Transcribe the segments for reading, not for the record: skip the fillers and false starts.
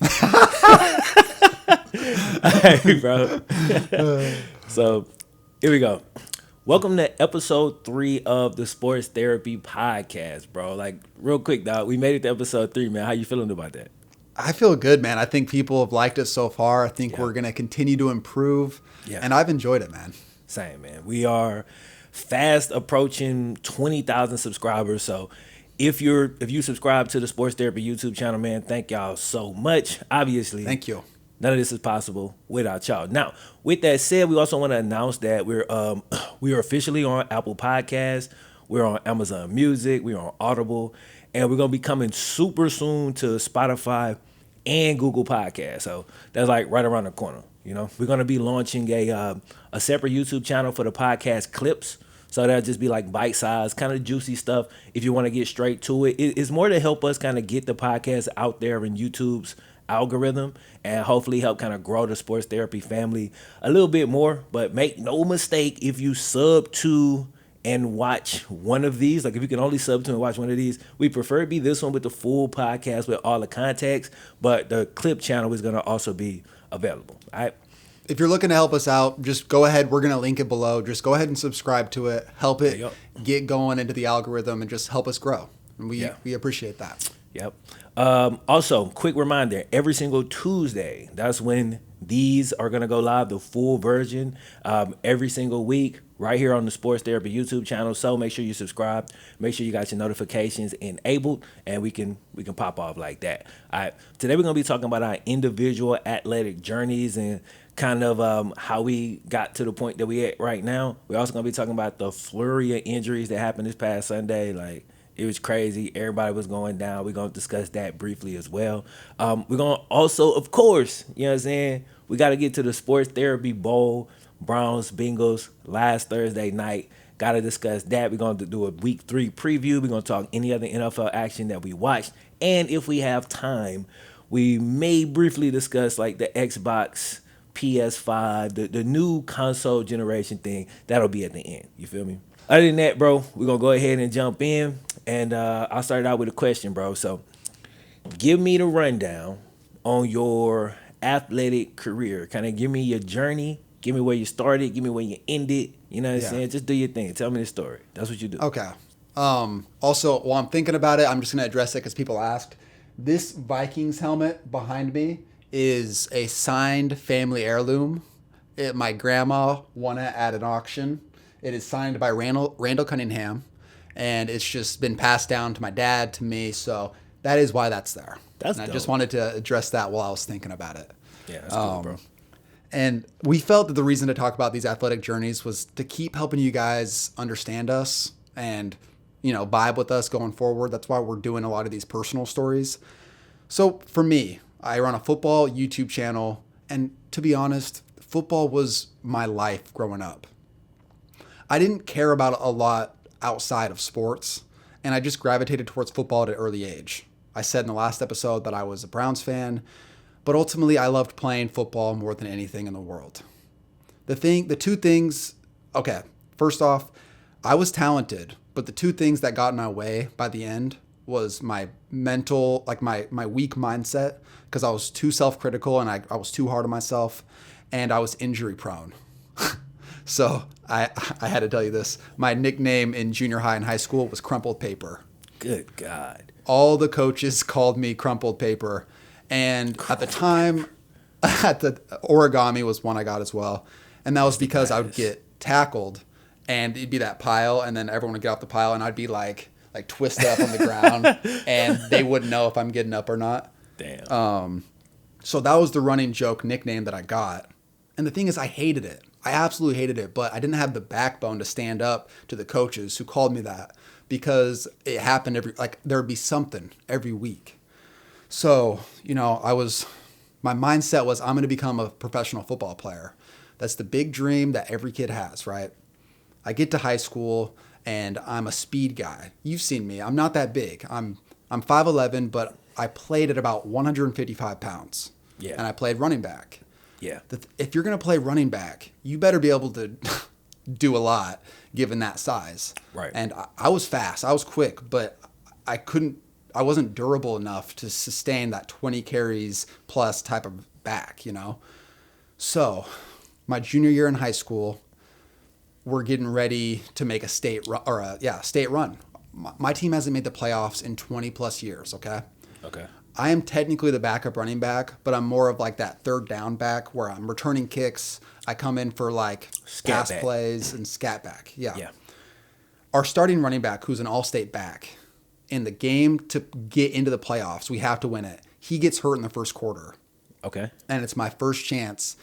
Hey, bro. So here we go. Welcome to episode 3 of the Sports Therapy Podcast, bro. Like, real quick, dog. We made it to episode 3, man. How you feeling about that? I feel good, man. I think people have liked it so far. I think Yeah. we're going to continue to improve. Yeah. And I've enjoyed it, man. Same, man. We are fast approaching 20,000 subscribers. So if you subscribe to the Sports Therapy YouTube channel, man, thank y'all so much. Obviously, Thank you. none of this is possible without y'all. Now, with that said, we also want to announce that we are officially on Apple Podcasts, we're on Amazon Music, we're on Audible, and we're gonna be coming super soon to Spotify and Google Podcasts. So that's like right around the corner. You know, we're gonna be launching a separate YouTube channel for the podcast clips. So that'll just be like bite-sized, kind of juicy stuff. If you want to get straight to it, it's more to help us kind of get the podcast out there in YouTube's algorithm and hopefully help kind of grow the sports therapy family a little bit more. But make no mistake, if you sub to and watch one of these, like if you can only sub to and watch one of these, we prefer it be this one with the full podcast with all the context, but the clip channel is going to also be available. All right. If you're looking to help us out, just go ahead. We're going to link it below. Just go ahead and subscribe to it. Help it get going into the algorithm and just help us grow. And we appreciate that. Yep. Also, quick reminder, every single Tuesday, that's when these are going to go live, the full version, every single week, right here on the Sports Therapy YouTube channel. So make sure you subscribe. Make sure you got your notifications enabled, and we can pop off like that. All right. Today, we're going to be talking about our individual athletic journeys and kind of how we got to the point that we at right now. We're also going to be talking about the flurry of injuries that happened this past Sunday. Like, it was crazy. Everybody was going down. We're going to discuss that briefly as well. We're going to also, of course, you know what I'm saying, we got to get to the Sports Therapy Bowl, Browns-Bengals, last Thursday night. Got to discuss that. We're going to do a Week 3 preview. We're going to talk any other NFL action that we watched. And if we have time, we may briefly discuss like the Xbox, PS5, the new console generation thing. That'll be at the end. You feel me? Other than that, bro, we're going to go ahead and jump in. And I'll start out with a question, bro. So give me the rundown on your athletic career. Kind of give me your journey. Give me where you started. Give me where you ended. You know what I'm saying? Just do your thing. Tell me the story. That's what you do. Okay. Also, while I'm thinking about it, I'm just going to address it because people asked. This Vikings helmet behind me is a signed family heirloom. My grandma won it at an auction. It is signed by Randall Cunningham, and it's just been passed down to my dad, to me, so that is why that's there. That's and dope. I just wanted to address that while I was thinking about it. Yeah, that's cool, bro. And we felt that the reason to talk about these athletic journeys was to keep helping you guys understand us and, you know, vibe with us going forward. That's why we're doing a lot of these personal stories. So for me, I run a football YouTube channel, and to be honest, football was my life growing up. I didn't care about a lot outside of sports, and I just gravitated towards football at an early age. I said in the last episode that I was a Browns fan, but ultimately I loved playing football more than anything in the world. The two things, okay, first off, I was talented, but the two things that got in my way by the end was my mental, like my weak mindset, because I was too self-critical and I was too hard on myself, and I was injury prone. So I had to tell you this. My nickname in junior high and high school was Crumpled Paper. Good God. All the coaches called me Crumpled Paper. And at the time, origami was one I got as well. And that was because I would get tackled and it'd be that pile, and then everyone would get off the pile and I'd be like twisted up on the ground and they wouldn't know if I'm getting up or not. Damn. So that was the running joke nickname that I got. And the thing is, I hated it. I absolutely hated it, but I didn't have the backbone to stand up to the coaches who called me that, because it happened there would be something every week. So, you know, my mindset was, I'm going to become a professional football player. That's the big dream that every kid has, right? I get to high school and I'm a speed guy. You've seen me. I'm not that big. I'm 5'11", but I played at about 155 pounds. Yeah. And I played running back. Yeah. If you're going to play running back, you better be able to do a lot given that size. Right. And I was fast. I was quick, but I couldn't I wasn't durable enough to sustain that 20 carries plus type of back, you know? So my junior year in high school, we're getting ready to make a state run, state run. My team hasn't made the playoffs in 20 plus years. Okay. Okay. I am technically the backup running back, but I'm more of like that third down back where I'm returning kicks. I come in for like pass plays and scat back. Yeah. Yeah. Our starting running back, who's an all-state back, in the game to get into the playoffs, we have to win it. He gets hurt in the first quarter. Okay. And it's my first chance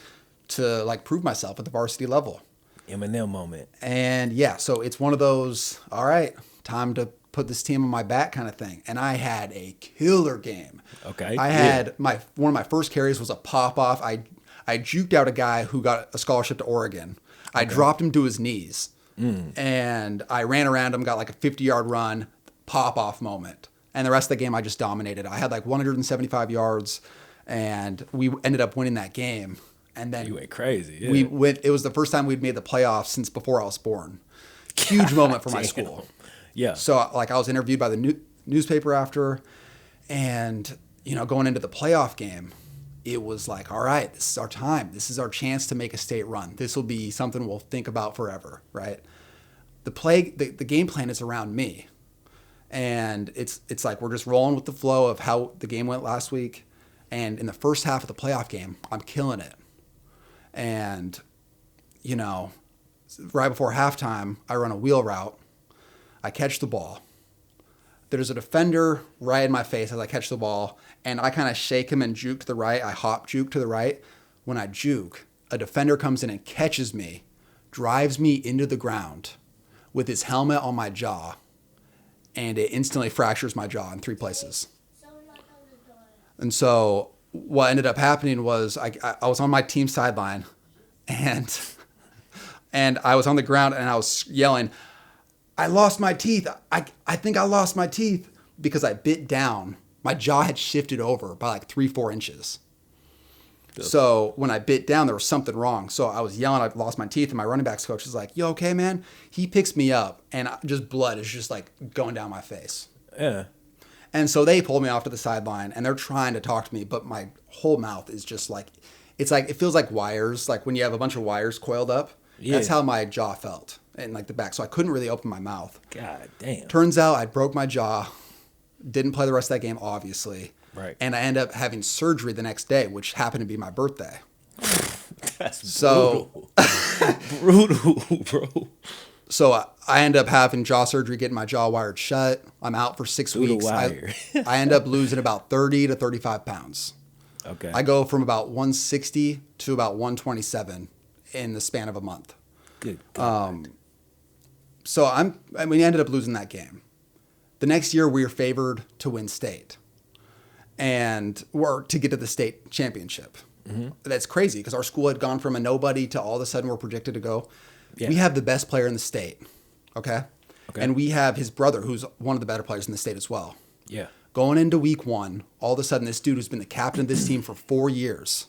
to like prove myself at the varsity level. Eminem moment. And yeah, so it's one of those, all right, time to put this team on my back kind of thing. And I had a killer game. Okay. I had one of my first carries was a pop off. I juked out a guy who got a scholarship to Oregon. I dropped him to his knees. And I ran around him, got like a 50-yard run, pop off moment. And the rest of the game I just dominated. I had like 175 yards and we ended up winning that game. And then you went crazy. Yeah. We went. It was the first time we'd made the playoffs since before I was born. Huge moment for my school. Yeah. So like I was interviewed by the newspaper after, and going into the playoff game, it was like, all right, this is our time. This is our chance to make a state run. This will be something we'll think about forever, right? The game plan is around me, and it's like we're just rolling with the flow of how the game went last week, and in the first half of the playoff game, I'm killing it. And, right before halftime, I run a wheel route. I catch the ball. There's a defender right in my face as I catch the ball, and I kind of shake him and juke to the right. I hop juke to the right. When I juke, a defender comes in and catches me, drives me into the ground with his helmet on my jaw, and it instantly fractures my jaw in 3 places. And so what ended up happening was I was on my team sideline and I was on the ground and I was yelling, I lost my teeth. I think I lost my teeth because I bit down. My jaw had shifted over by like 3-4 inches. So when I bit down, there was something wrong. So I was yelling, I lost my teeth. And my running backs coach was like, you okay, man? He picks me up and just blood is just like going down my face. Yeah. And so they pulled me off to the sideline and they're trying to talk to me, but my whole mouth is just like, it feels like wires, like when you have a bunch of wires coiled up. Yeah. That's how my jaw felt and like the back. So I couldn't really open my mouth. God damn. Turns out I broke my jaw, didn't play the rest of that game, obviously. Right. And I ended up having surgery the next day, which happened to be my birthday. That's brutal. Brutal, bro. So I end up having jaw surgery, getting my jaw wired shut. I'm out for 6 weeks. I end up losing about 30 to 35 pounds. Okay. I go from about 160 to about 127 in the span of a month. Good God. So we ended up losing that game. The next year we were favored to win state or to get to the state championship. Mm-hmm. That's crazy because our school had gone from a nobody to all of a sudden we're projected to go. Yeah. We have the best player in the state, okay? And we have his brother, who's one of the better players in the state as well. Yeah. Going into week 1, all of a sudden, this dude who's been the captain of this team for 4 years,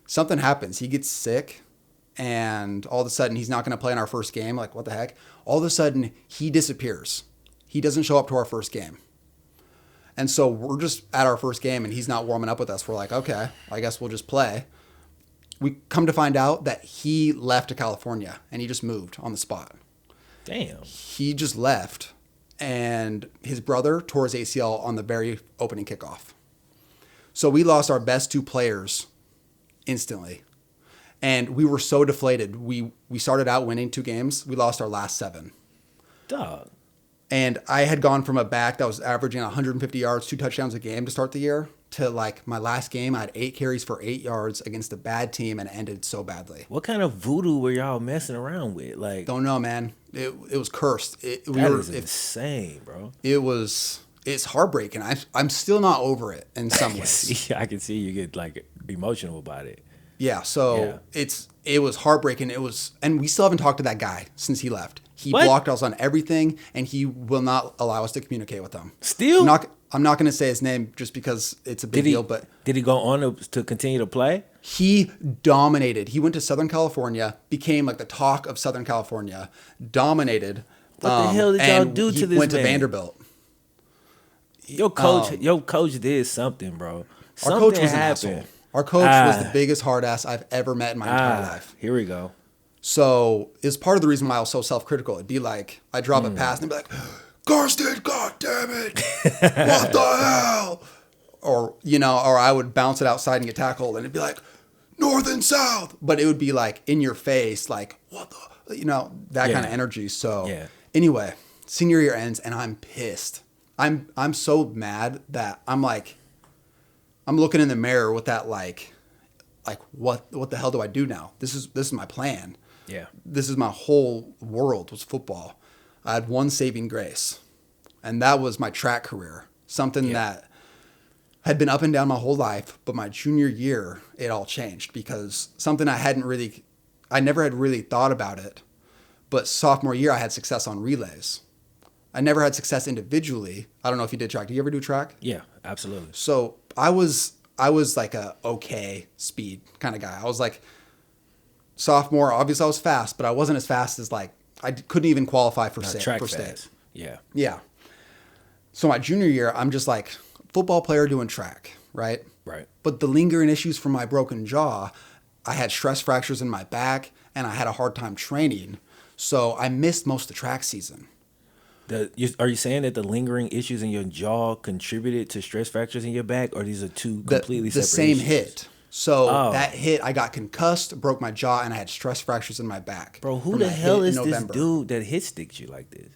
something happens. He gets sick, and all of a sudden, he's not going to play in our first game. Like, what the heck? All of a sudden, he disappears. He doesn't show up to our first game. And so we're just at our first game, and he's not warming up with us. We're like, okay, I guess we'll just play. We come to find out that he left to California and he just moved on the spot. Damn. He just left and his brother tore his ACL on the very opening kickoff. So we lost our best 2 players instantly. And we were so deflated. We started out winning 2 games. We lost our last 7. Dog. And I had gone from a back that was averaging 150 yards, 2 touchdowns a game to start the year to like my last game, I had 8 carries for 8 yards against a bad team and it ended so badly. What kind of voodoo were y'all messing around with? Like, don't know, man. It was cursed. That is insane, bro. It's heartbreaking. I'm still not over it in some ways. I can see you get like emotional about it. Yeah. So it was heartbreaking. And we still haven't talked to that guy since he left. He blocked us on everything, and he will not allow us to communicate with him. Still? I'm not going to say his name just because it's a big deal. But did he go on to continue to play? He dominated. He went to Southern California, became like the talk of Southern California, dominated. What the hell did y'all do to this man? He went to Vanderbilt. Your coach did something, bro. Our Something coach was an happened. asshole. Our coach was the biggest hard ass I've ever met in my entire life. Here we go. So it's part of the reason why I was so self-critical. It'd be like, I drop a pass and they'd be like, Garston, God damn it. What the hell? Or, or I would bounce it outside and get tackled and it'd be like, north and south. But it would be like in your face, like, what the, that kind of energy. So anyway, senior year ends and I'm pissed. I'm so mad that I'm looking in the mirror with that, like what the hell do I do now? This is my plan. Yeah. This is my whole world was football. I had one saving grace, and that was my track career. Something that had been up and down my whole life, but my junior year, it all changed because something I never had really thought about it. But sophomore year, I had success on relays. I never had success individually. I don't know if you did track. Did you ever do track? Yeah, absolutely. So I was like a okay speed kind of guy. I was like sophomore. Obviously, I was fast, but I wasn't as fast as I couldn't even qualify for state. Yeah. Yeah. So my junior year, I'm just like football player doing track, right? Right. But the lingering issues from my broken jaw, I had stress fractures in my back, and I had a hard time training. So I missed most of the track season. Are you saying that the lingering issues in your jaw contributed to stress fractures in your back, or these are two completely separate issues? The same hit. So that hit, I got concussed, broke my jaw, and I had stress fractures in my back. Bro, who the hell is this dude that hit sticked you like this?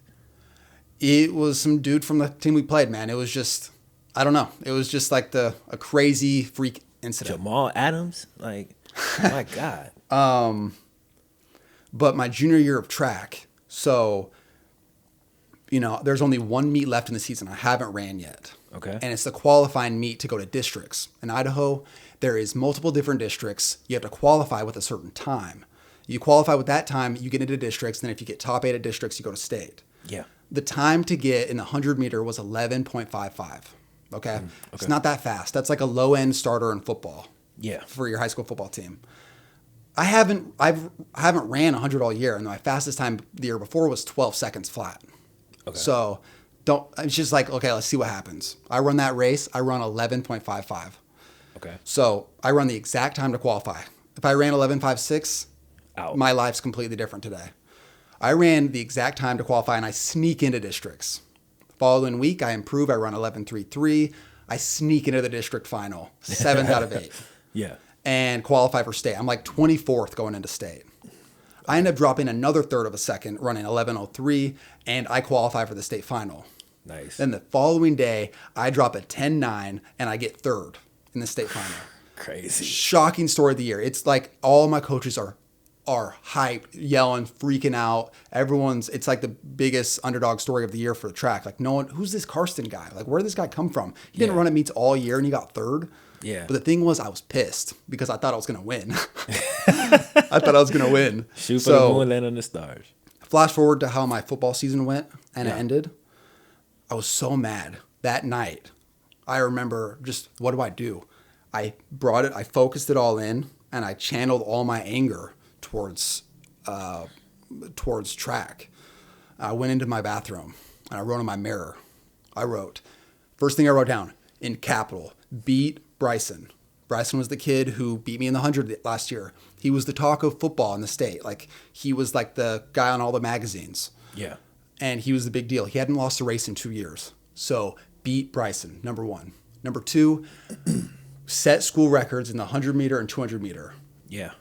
It was some dude from the team we played, man. It was just, I don't know. It was just like a crazy freak incident. Jamal Adams? Like, my God. But my junior year of track, so... there's only one meet left in the season. I haven't ran yet. Okay. And it's the qualifying meet to go to districts. In Idaho, there is multiple different districts. You have to qualify with a certain time. You qualify with that time, you get into districts. Then if you get top 8 at districts, you go to state. Yeah. The time to get in the 100 meter was 11.55. Okay? It's not that fast. That's like a low end starter in football. Yeah. For your high school football team. I haven't ran 100 all year, and my fastest time the year before was 12 seconds flat. Okay. So it's just like, okay, let's see what happens. I run that race. I run 11.55. Okay. So I run the exact time to qualify. If I ran 11.56, my life's completely different today. I ran the exact time to qualify and I sneak into districts. Following week, I improve. I run 11.33. I sneak into the district final, 7th out of 8. Yeah. And qualify for state. I'm like 24th going into state. I end up dropping another third of a second, running 11.03, and I qualify for the state final. Nice. Then the following day, I drop a 10.9, and I get third in the state final. Crazy. Shocking story of the year. It's like all my coaches are hyped, yelling, freaking out. It's like the biggest underdog story of the year for the track. Like, no one, who's this Karsten guy? Like, where did this guy come from? He didn't run at meets all year, and he got third. Yeah. But the thing was, I was pissed because I thought I was going to win. I thought I was going to win. Shoot for the moon, land on the stars. Flash forward to how my football season went and it ended. I was so mad that night. I remember just, what do I do? I focused it all in, and I channeled all my anger towards track. I went into my bathroom and I wrote in my mirror. First thing I wrote down in capital, beat Bryson. Bryson was the kid who beat me in the 100 last year. He was the talk of football in the state. Like, he was like the guy on all the magazines. Yeah. And he was the big deal. He hadn't lost a race in 2 years. So beat Bryson, number 1. Number 2, set school records in the 100 meter and 200 meter. Yeah.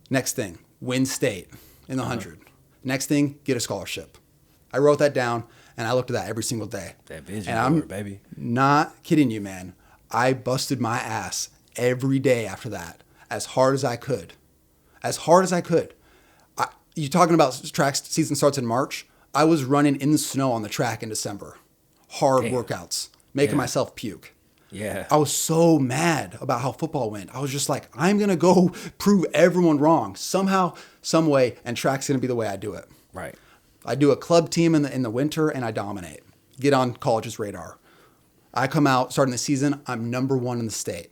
Next thing, win state in the 100. Next thing, get a scholarship. I wrote that down, and I looked at that every single day. That vision and I'm board, baby. Not kidding you, man. I busted my ass every day after that, as hard as I could. You talking about track season starts in March? I was running in the snow on the track in December. Hard workouts, making myself puke. Yeah. I was so mad about how football went. I was just like, I'm going to go prove everyone wrong somehow, some way, and track's going to be the way I do it. Right. I do a club team in the winter, and I dominate. Get on college's radar. I come out, starting the season, I'm number 1 in the state.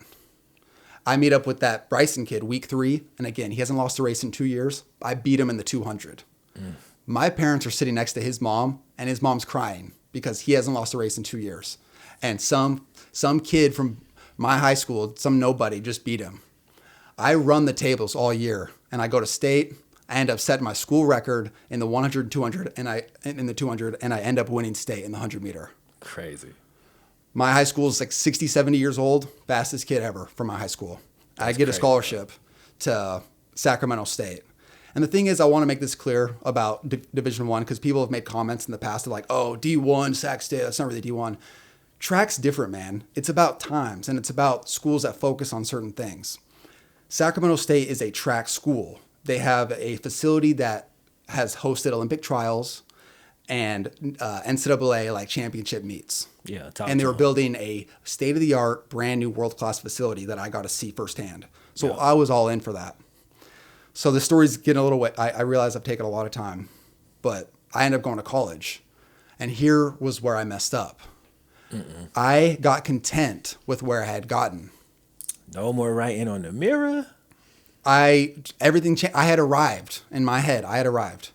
I meet up with that Bryson kid week 3, and again, he hasn't lost a race in 2 years. I beat him in the 200. My parents are sitting next to his mom, and his mom's crying because he hasn't lost a race in 2 years. and some kid from my high school, some nobody, just beat him. I run the tables all year, and I go to state. I end up setting my school record in the 100, 200, and I end up winning state in the 100-meter. Crazy. My high school is like 60, 70 years old, fastest kid ever from my high school. I get a scholarship to Sacramento State. And the thing is, I want to make this clear about Division I because people have made comments in the past of like, oh, D1, Sac State, that's not really D1. Track's different, man. It's about times, and it's about schools that focus on certain things. Sacramento State is a track school. They have a facility that has hosted Olympic trials and NCAA like championship meets. Yeah, and they were building a state-of-the-art, brand new world-class facility that I got to see firsthand. So I was all in for that. So the story's getting a little way. I realize I've taken a lot of time, but I ended up going to college, and here was where I messed up. I got content with where I had gotten. No more writing on the mirror. Everything changed. I had arrived in my head. I had arrived.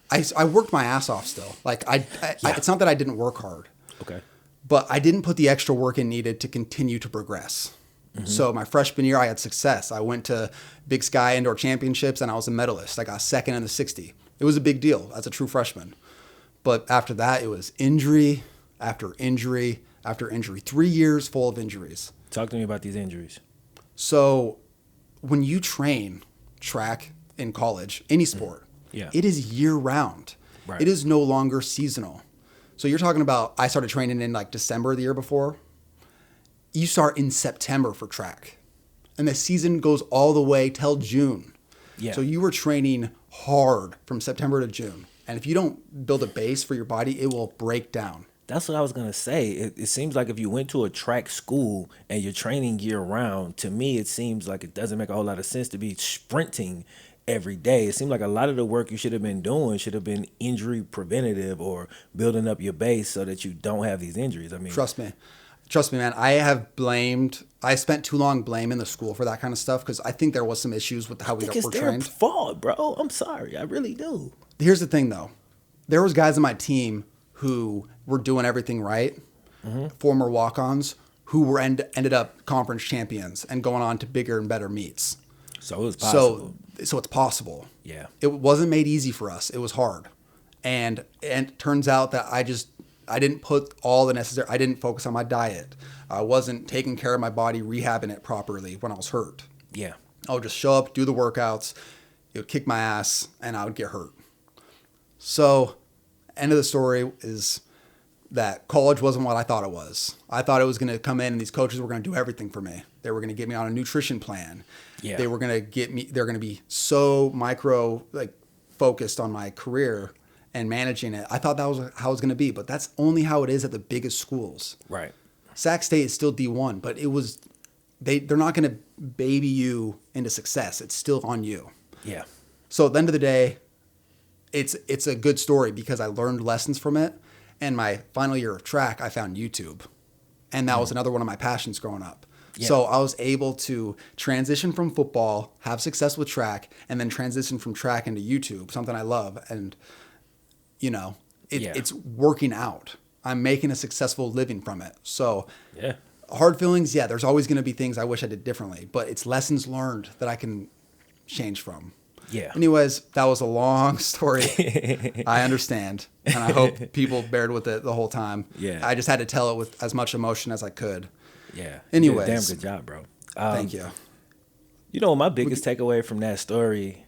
I worked my ass off still. Like it's not that I didn't work hard. Okay. But I didn't put the extra work in needed to continue to progress. So my freshman year, I had success. I went to Big Sky Indoor Championships, and I was a medalist. I got second in the 60. It was a big deal as a true freshman. But after that, it was injury after injury after injury. 3 years full of injuries. Talk to me about these injuries. So when you train track in college, any sport, it is year-round. Right. It is no longer seasonal. So you're talking about I started training in like December the year before. You start in September for track. And the season goes all the way till June. Yeah. So you were training hard from September to June. And if you don't build a base for your body, it will break down. That's what I was going to say. It seems like if you went to a track school and you're training year round, to me, it seems like it doesn't make a whole lot of sense to be sprinting every day. It seems like a lot of the work you should have been doing should have been injury preventative or building up your base so that you don't have these injuries. I mean, Trust me, man. I spent too long blaming the school for that kind of stuff because I think there was some issues with how we were trained. It's their fault, bro. I'm sorry. I really do. Here's the thing, though. There was guys on my team who were doing everything right, former walk-ons, who were ended up conference champions and going on to bigger and better meets. So it was possible. So it's possible. Yeah. It wasn't made easy for us. It was hard. And it turns out that I didn't put all the necessary, I didn't focus on my diet. I wasn't taking care of my body, rehabbing it properly when I was hurt. Yeah. I would just show up, do the workouts, it would kick my ass, and I would get hurt. So, end of the story is that college wasn't what I thought it was. I thought it was going to come in and these coaches were going to do everything for me. They were going to get me on a nutrition plan. Yeah. They were going to they're going to be so focused on my career and managing it. I thought that was how it was going to be, but that's only how it is at the biggest schools. Right. Sac State is still D1, but they're not going to baby you into success. It's still on you. Yeah. So at the end of the day, it's a good story because I learned lessons from it. And my final year of track, I found YouTube. And that was another one of my passions growing up. Yeah. So I was able to transition from football, have success with track, and then transition from track into YouTube, something I love. And, it's working out. I'm making a successful living from it. So hard feelings, there's always going to be things I wish I did differently. But it's lessons learned that I can change from. Yeah. Anyways, that was a long story. I understand. And I hope people bared with it the whole time. Yeah. I just had to tell it with as much emotion as I could. Yeah. Anyways. You did a damn good job, bro. Thank you. My biggest takeaway from that story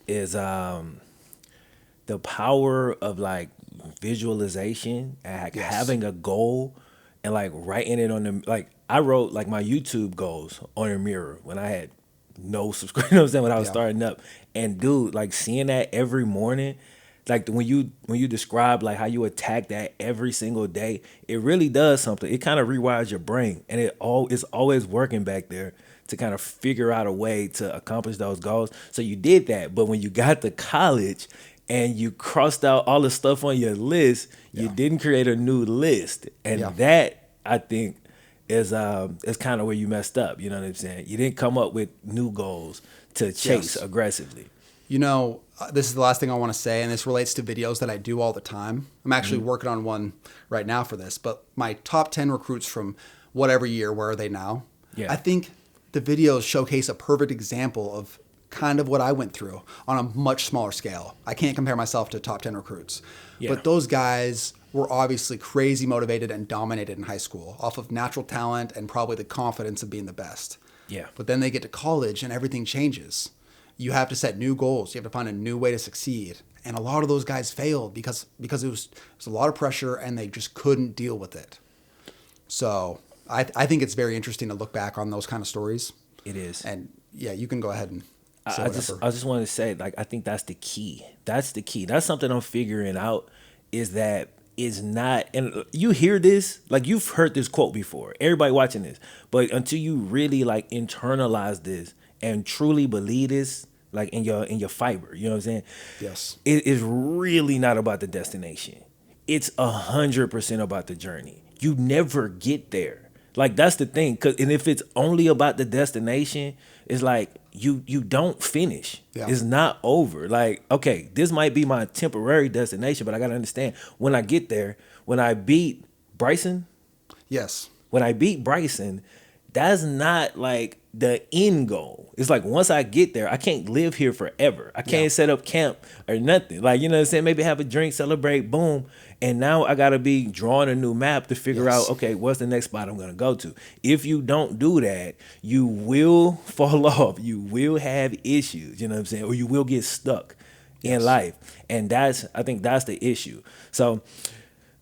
is the power of visualization and having a goal and writing it on the I wrote my YouTube goals on a mirror when I had no subscribers, when I was starting up. And dude, seeing that every morning, when you describe how you attack that every single day, it really does something. It kind of rewires your brain, and it's always working back there to kind of figure out a way to accomplish those goals. So you did that, but when you got to college and you crossed out all the stuff on your list, you didn't create a new list, and that I think is kind of where you messed up. You know what I'm saying? You didn't come up with new goals to chase aggressively. this is the last thing I want to say, and this relates to videos that I do all the time. I'm actually working on one right now for this, but my top 10 recruits from whatever year, where are they now? Yeah. I think the videos showcase a perfect example of kind of what I went through on a much smaller scale. I can't compare myself to top 10 recruits, but those guys were obviously crazy motivated and dominated in high school off of natural talent and probably the confidence of being the best. Yeah. But then they get to college and everything changes. You have to set new goals. You have to find a new way to succeed. And a lot of those guys failed because it was a lot of pressure and they just couldn't deal with it. So I think it's very interesting to look back on those kind of stories. It is. And yeah, you can go ahead and say I whatever. just wanted to say, like, I think that's the key. That's the key. That's something I'm figuring out, is that it's not, and you hear this, like, you've heard this quote before, everybody watching this, but until you really like internalize this and truly believe this, like in your fiber, you know what I'm saying? Yes. It is really not about the destination. It's 100% about the journey. You never get there. Like, that's the thing. And if it's only about the destination, it's like you don't finish. Yeah. It's not over. Like, okay, this might be my temporary destination, but I gotta understand, when I get there, when I beat Bryson, Yes. that's not like the end goal. It's like, once I get there, I can't live here forever. I can't set up camp or nothing. Like, you know what I'm saying? Maybe have a drink, celebrate, boom. And now I got to be drawing a new map to figure out, okay, what's the next spot I'm going to go to? If you don't do that, you will fall off. You will have issues, you know what I'm saying? Or you will get stuck in life. And I think that's the issue. So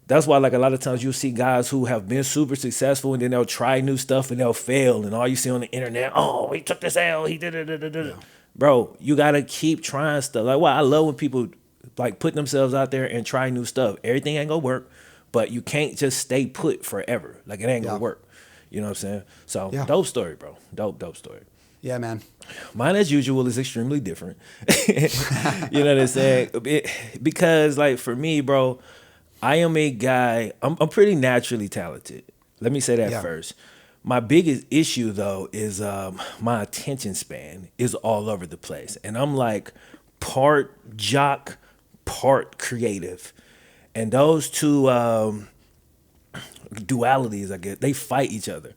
that's why, like, a lot of times you'll see guys who have been super successful and then they'll try new stuff and they'll fail. And all you see on the internet, oh, he took this L, he did it. Bro, you got to keep trying stuff. Like, I love when people like put themselves out there and try new stuff. Everything ain't gonna work, but you can't just stay put forever. Like, it ain't gonna work. You know what I'm saying? So dope story, bro. Dope story. Yeah, man. Mine, as usual, is extremely different. You know what I'm saying? Because, like, for me, bro, I am a guy, I'm pretty naturally talented. Let me say that first. My biggest issue, though, is my attention span is all over the place. And I'm like part jock, part creative. And those two dualities, I guess, they fight each other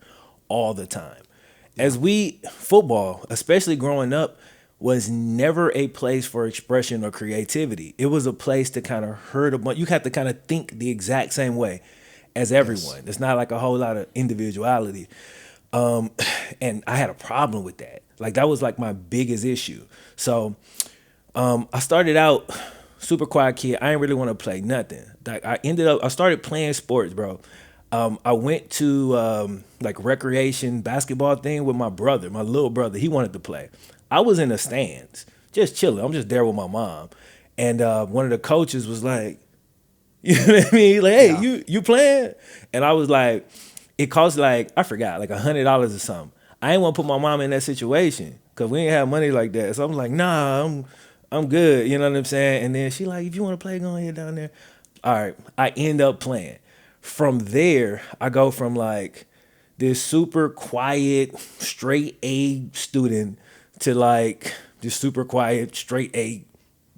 all the time. Football, especially growing up, was never a place for expression or creativity. It was a place to kind of hurt a bunch. You have to kind of think the exact same way as everyone. It's not like a whole lot of individuality. And I had a problem with that. Like, that was like my biggest issue. So I started out super quiet kid. I didn't really want to play nothing. Like, I started playing sports, bro. I went to like recreation basketball thing with my brother, my little brother. He wanted to play. I was in the stands, just chilling. I'm just there with my mom. And one of the coaches was like, you know what I mean? Like, hey, you playing? And I was like, it cost like, I forgot, like $100 or something. I didn't want to put my mom in that situation because we didn't have money like that. So I'm like, nah, I'm good. You know what I'm saying? And then she like, if you want to play, go ahead down there. All right. I end up playing. From there, I go from like this super quiet, straight A student to like this super quiet, straight A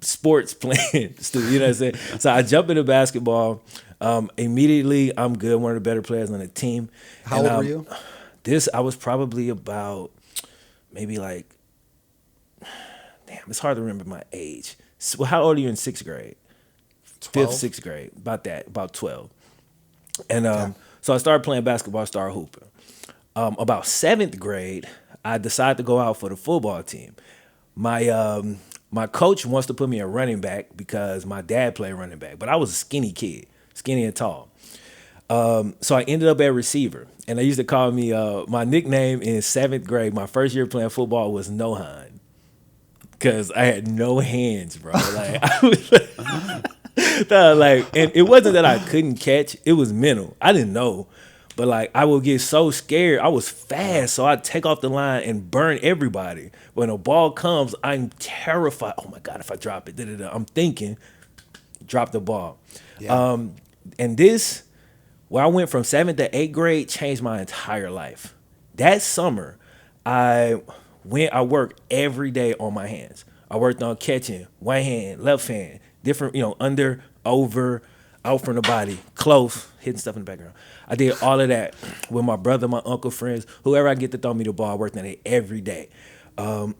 sports playing student. You know what I'm saying? So I jump into basketball. Immediately, I'm good. One of the better players on the team. How old were you? I was probably about maybe like, damn, it's hard to remember my age. So how old are you in sixth grade? 12? Fifth, sixth grade. About 12. And so I started playing basketball, started hooping. About seventh grade, I decided to go out for the football team. My coach wants to put me a running back because my dad played running back, but I was a skinny kid, skinny and tall. So I ended up at receiver, and they used to call me, my nickname in seventh grade, my first year playing football, was Nohan, because I had no hands, bro. Like, I was like, and it wasn't that I couldn't catch, it was mental. I didn't know. But like, I would get so scared. I was fast, so I'd take off the line and burn everybody. When a ball comes, I'm terrified. Oh my God, if I drop it, I'm thinking, drop the ball. Yeah. And this, where I went from 7th to 8th grade, changed my entire life. That summer, I worked every day on my hands. I worked on catching, one hand, left hand, different, under, over, out from the body, close, hitting stuff in the background. I did all of that with my brother, my uncle, friends, whoever I get to throw me the ball. I worked on it every day. Um,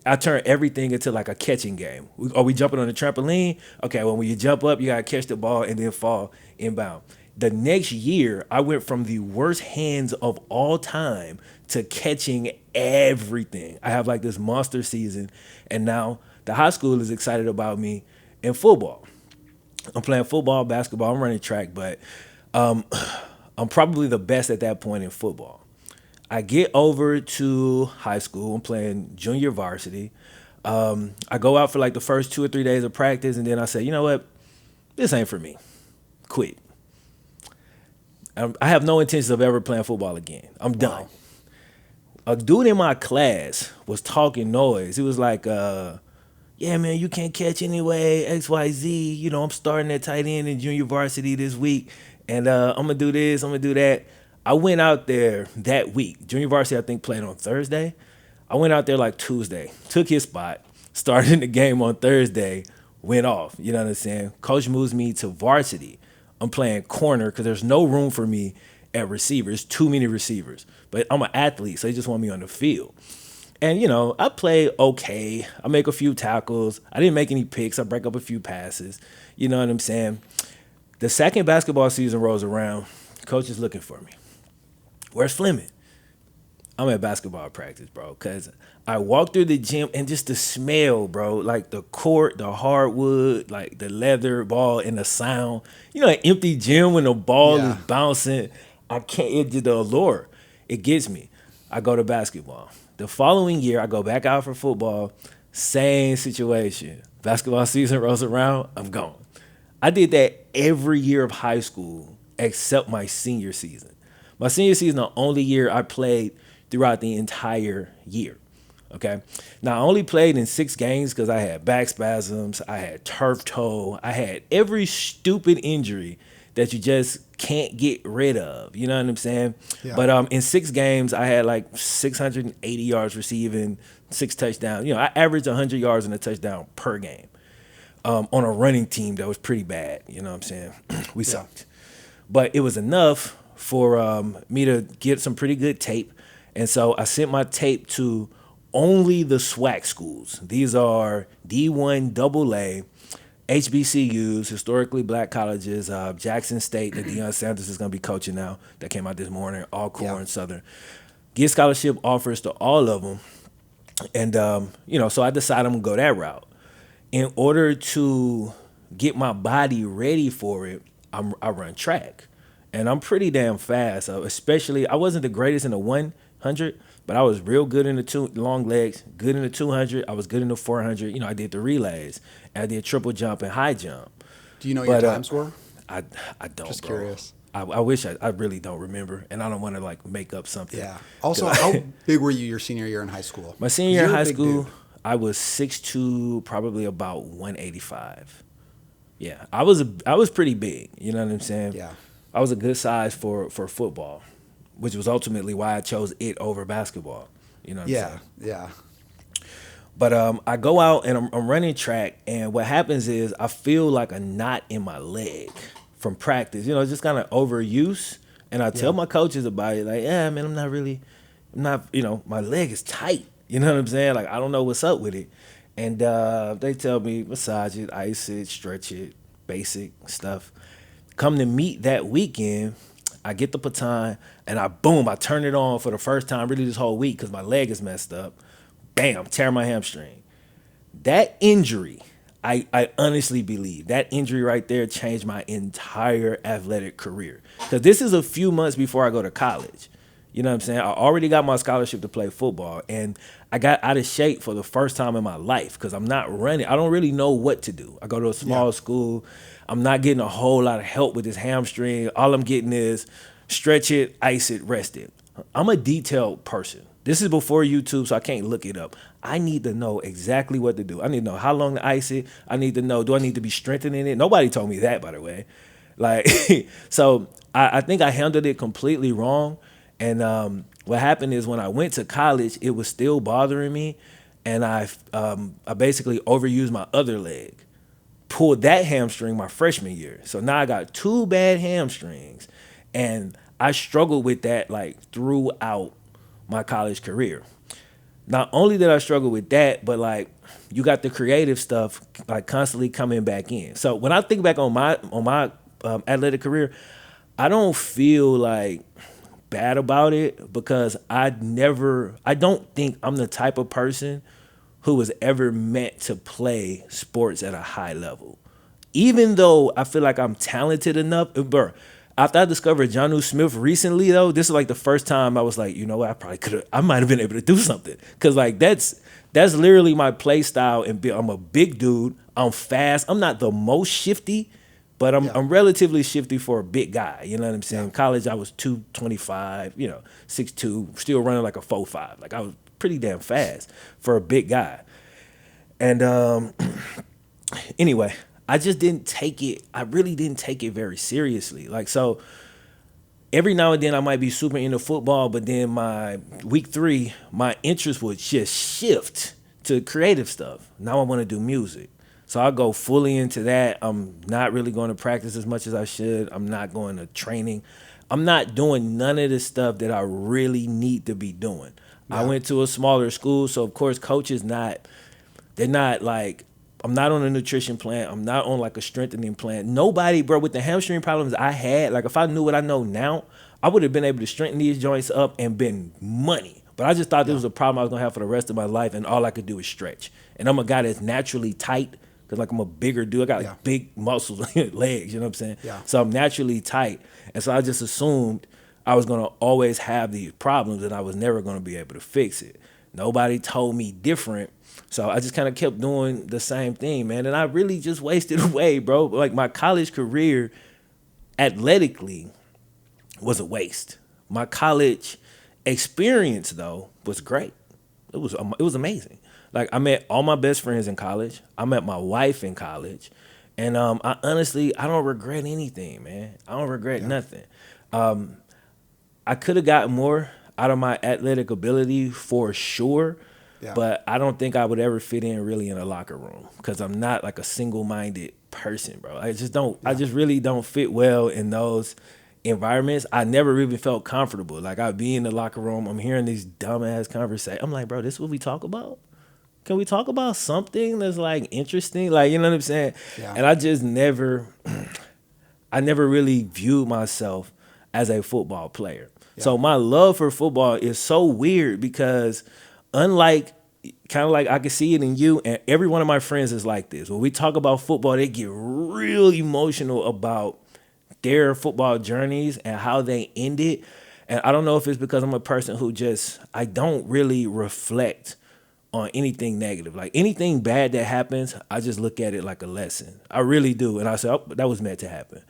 I turned everything into like a catching game. Are we jumping on the trampoline? Okay, when you jump up, you gotta catch the ball and then fall inbound. The next year, I went from the worst hands of all time to catching everything. I have like this monster season, and now the high school is excited about me in football. I'm playing football, basketball, I'm running track, but um, I'm probably the best at that point in football. I get over to high school. I'm playing junior varsity. I go out for like the first 2 or 3 days of practice, and then I say, you know what? This ain't for me. Quit. I have no intentions of ever playing football again. I'm done. Wow. A dude in my class was talking noise. He was like, yeah, man, you can't catch anyway, XYZ. I'm starting at tight end in junior varsity this week, and I'm going to do this, I'm going to do that. I went out there that week. Junior varsity, I think, played on Thursday. I went out there like Tuesday, took his spot, started the game on Thursday, went off. You know what I'm saying? Coach moves me to varsity. I'm playing corner because there's no room for me at receivers, too many receivers. But I'm an athlete, so they just want me on the field. And, I play okay. I make a few tackles. I didn't make any picks. I break up a few passes. You know what I'm saying? The second basketball season rolls around. Coach is looking for me. Where's Fleming? I'm at basketball practice, bro, because I walk through the gym and just the smell, bro, like the court, the hardwood, like the leather ball and the sound. An empty gym when the ball is bouncing. I can't, the allure, it gets me. I go to basketball. The following year, I go back out for football, same situation. Basketball season rolls around, I'm gone. I did that every year of high school except my senior season. My senior season, the only year I played throughout the entire year. Okay. Now I only played in 6 games because I had back spasms, I had turf toe, I had every stupid injury that you just can't get rid of. You know what I'm saying? Yeah. But in 6 games, I had like 680 yards receiving, 6 touchdowns. I averaged 100 yards and a touchdown per game on a running team that was pretty bad. You know what I'm saying? We sucked. But it was enough for me to get some pretty good tape. And so I sent my tape to only the SWAC schools. These are D1 AA, HBCUs, historically black colleges, Jackson State that Deion Sanders is going to be coaching now. That came out this morning, Alcorn, and Southern. Get scholarship offers to all of them. And, so I decided I'm going to go that route. In order to get my body ready for it, I run track. And I'm pretty damn fast, especially, I wasn't the greatest in the 100, but I was real good in the long legs, good in the 200. I was good in the 400. I did the relays. And I did triple jump and high jump. Do you know your times were? I don't, Just bro. curious. I wish I really don't remember, and I don't want to like make up something. Yeah. Also, how big were you your senior year in high school? My senior year in high school, I was 6'2", probably about 185. Yeah, I was pretty big. You know what I'm saying? Yeah. I was a good size for football, which was ultimately why I chose it over basketball. You know what I'm saying? Yeah. But I go out and I'm running track, and what happens is I feel like a knot in my leg from practice. Just kind of overuse. And I tell my coaches about it, like, yeah, man, I'm not, my leg is tight. You know what I'm saying? Like, I don't know what's up with it. And they tell me, massage it, ice it, stretch it, basic stuff. Come to meet that weekend, I get the baton, and I turn it on for the first time really this whole week because my leg is messed up. Bam, tear my hamstring. That injury, I honestly believe, that injury right there changed my entire athletic career. Because this is a few months before I go to college. You know what I'm saying? I already got my scholarship to play football, and I got out of shape for the first time in my life because I'm not running. I don't really know what to do. I go to a small school. I'm not getting a whole lot of help with this hamstring. All I'm getting is stretch it, ice it, rest it. I'm a detailed person. This is before YouTube, so I can't look it up. I need to know exactly what to do. I need to know how long to ice it. I need to know, do I need to be strengthening it? Nobody told me that, by the way. Like, so I think I handled it completely wrong. And what happened is when I went to college, it was still bothering me. and I basically overused my other leg, pulled that hamstring my freshman year. So now I got two bad hamstrings, and I struggled with that like throughout my college career. Not only did I struggle with that, but like you got the creative stuff like constantly coming back in. So when I think back on my athletic career, I don't feel like bad about it because I don't think I'm the type of person who was ever meant to play sports at a high level. Even though I feel like I'm talented enough, bro. After I discovered Jonnu Smith recently, though, this is like the first time I was like, you know what, I might have been able to do something. Cause like that's literally my play style. And I'm a big dude. I'm fast. I'm not the most shifty, but I'm relatively shifty for a big guy. You know what I'm saying? In college, I was 225, 6'2", still running like a 4.5. Like I was pretty damn fast for a big guy. And anyway, I just didn't take it. I really didn't take it very seriously. Like, so every now and then I might be super into football, but then my week 3, my interest would just shift to creative stuff. Now I want to do music. So I go fully into that. I'm not really going to practice as much as I should. I'm not going to training. I'm not doing none of the stuff that I really need to be doing. Yeah. I went to a smaller school, so of course coaches they're not like, I'm not on a nutrition plan. I'm not on like a strengthening plan. Nobody, bro, with the hamstring problems I had, like if I knew what I know now, I would have been able to strengthen these joints up and been money. But I just thought this was a problem I was going to have for the rest of my life, and all I could do is stretch. And I'm a guy that's naturally tight because like I'm a bigger dude. I got like big muscles, legs, you know what I'm saying? Yeah. So I'm naturally tight. And so I just assumed I was going to always have these problems and I was never going to be able to fix it. Nobody told me different. So I just kind of kept doing the same thing, man. And I really just wasted away, bro. Like my college career athletically was a waste. My college experience, though, was great. It was amazing. Like I met all my best friends in college. I met my wife in college. And I don't regret anything, man. I don't regret nothing. I could have gotten more out of my athletic ability for sure. Yeah. But I don't think I would ever fit in really in a locker room because I'm not like a single-minded person, bro. I just don't. Yeah. I just really don't fit well in those environments. I never really felt comfortable. Like I'd be in the locker room, I'm hearing these dumbass conversations. I'm like, bro, this is what we talk about? Can we talk about something that's like interesting? Like, you know what I'm saying? Yeah. And I just never really viewed myself as a football player. Yeah. So my love for football is so weird because unlike, kind of like I can see it in you, and every one of my friends is like this. When we talk about football, they get real emotional about their football journeys and how they ended. And I don't know if it's because I'm a person who I don't really reflect on anything negative. Like anything bad that happens, I just look at it like a lesson. I really do. And I say, oh, that was meant to happen.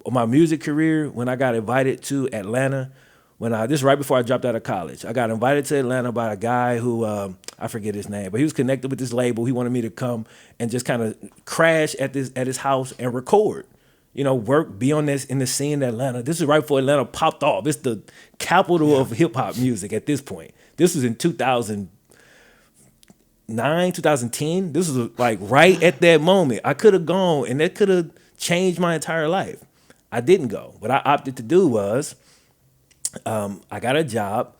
My music career, when I got invited to Atlanta, this is right before I dropped out of college. I got invited to Atlanta by a guy who, I forget his name, but he was connected with this label. He wanted me to come and just kind of crash at his house and record. Be on this in the scene in Atlanta. This is right before Atlanta popped off. It's the capital of hip hop music at this point. This was in 2009, 2010. This was like right at that moment. I could have gone and that could have changed my entire life. I didn't go. What I opted to do was, I got a job.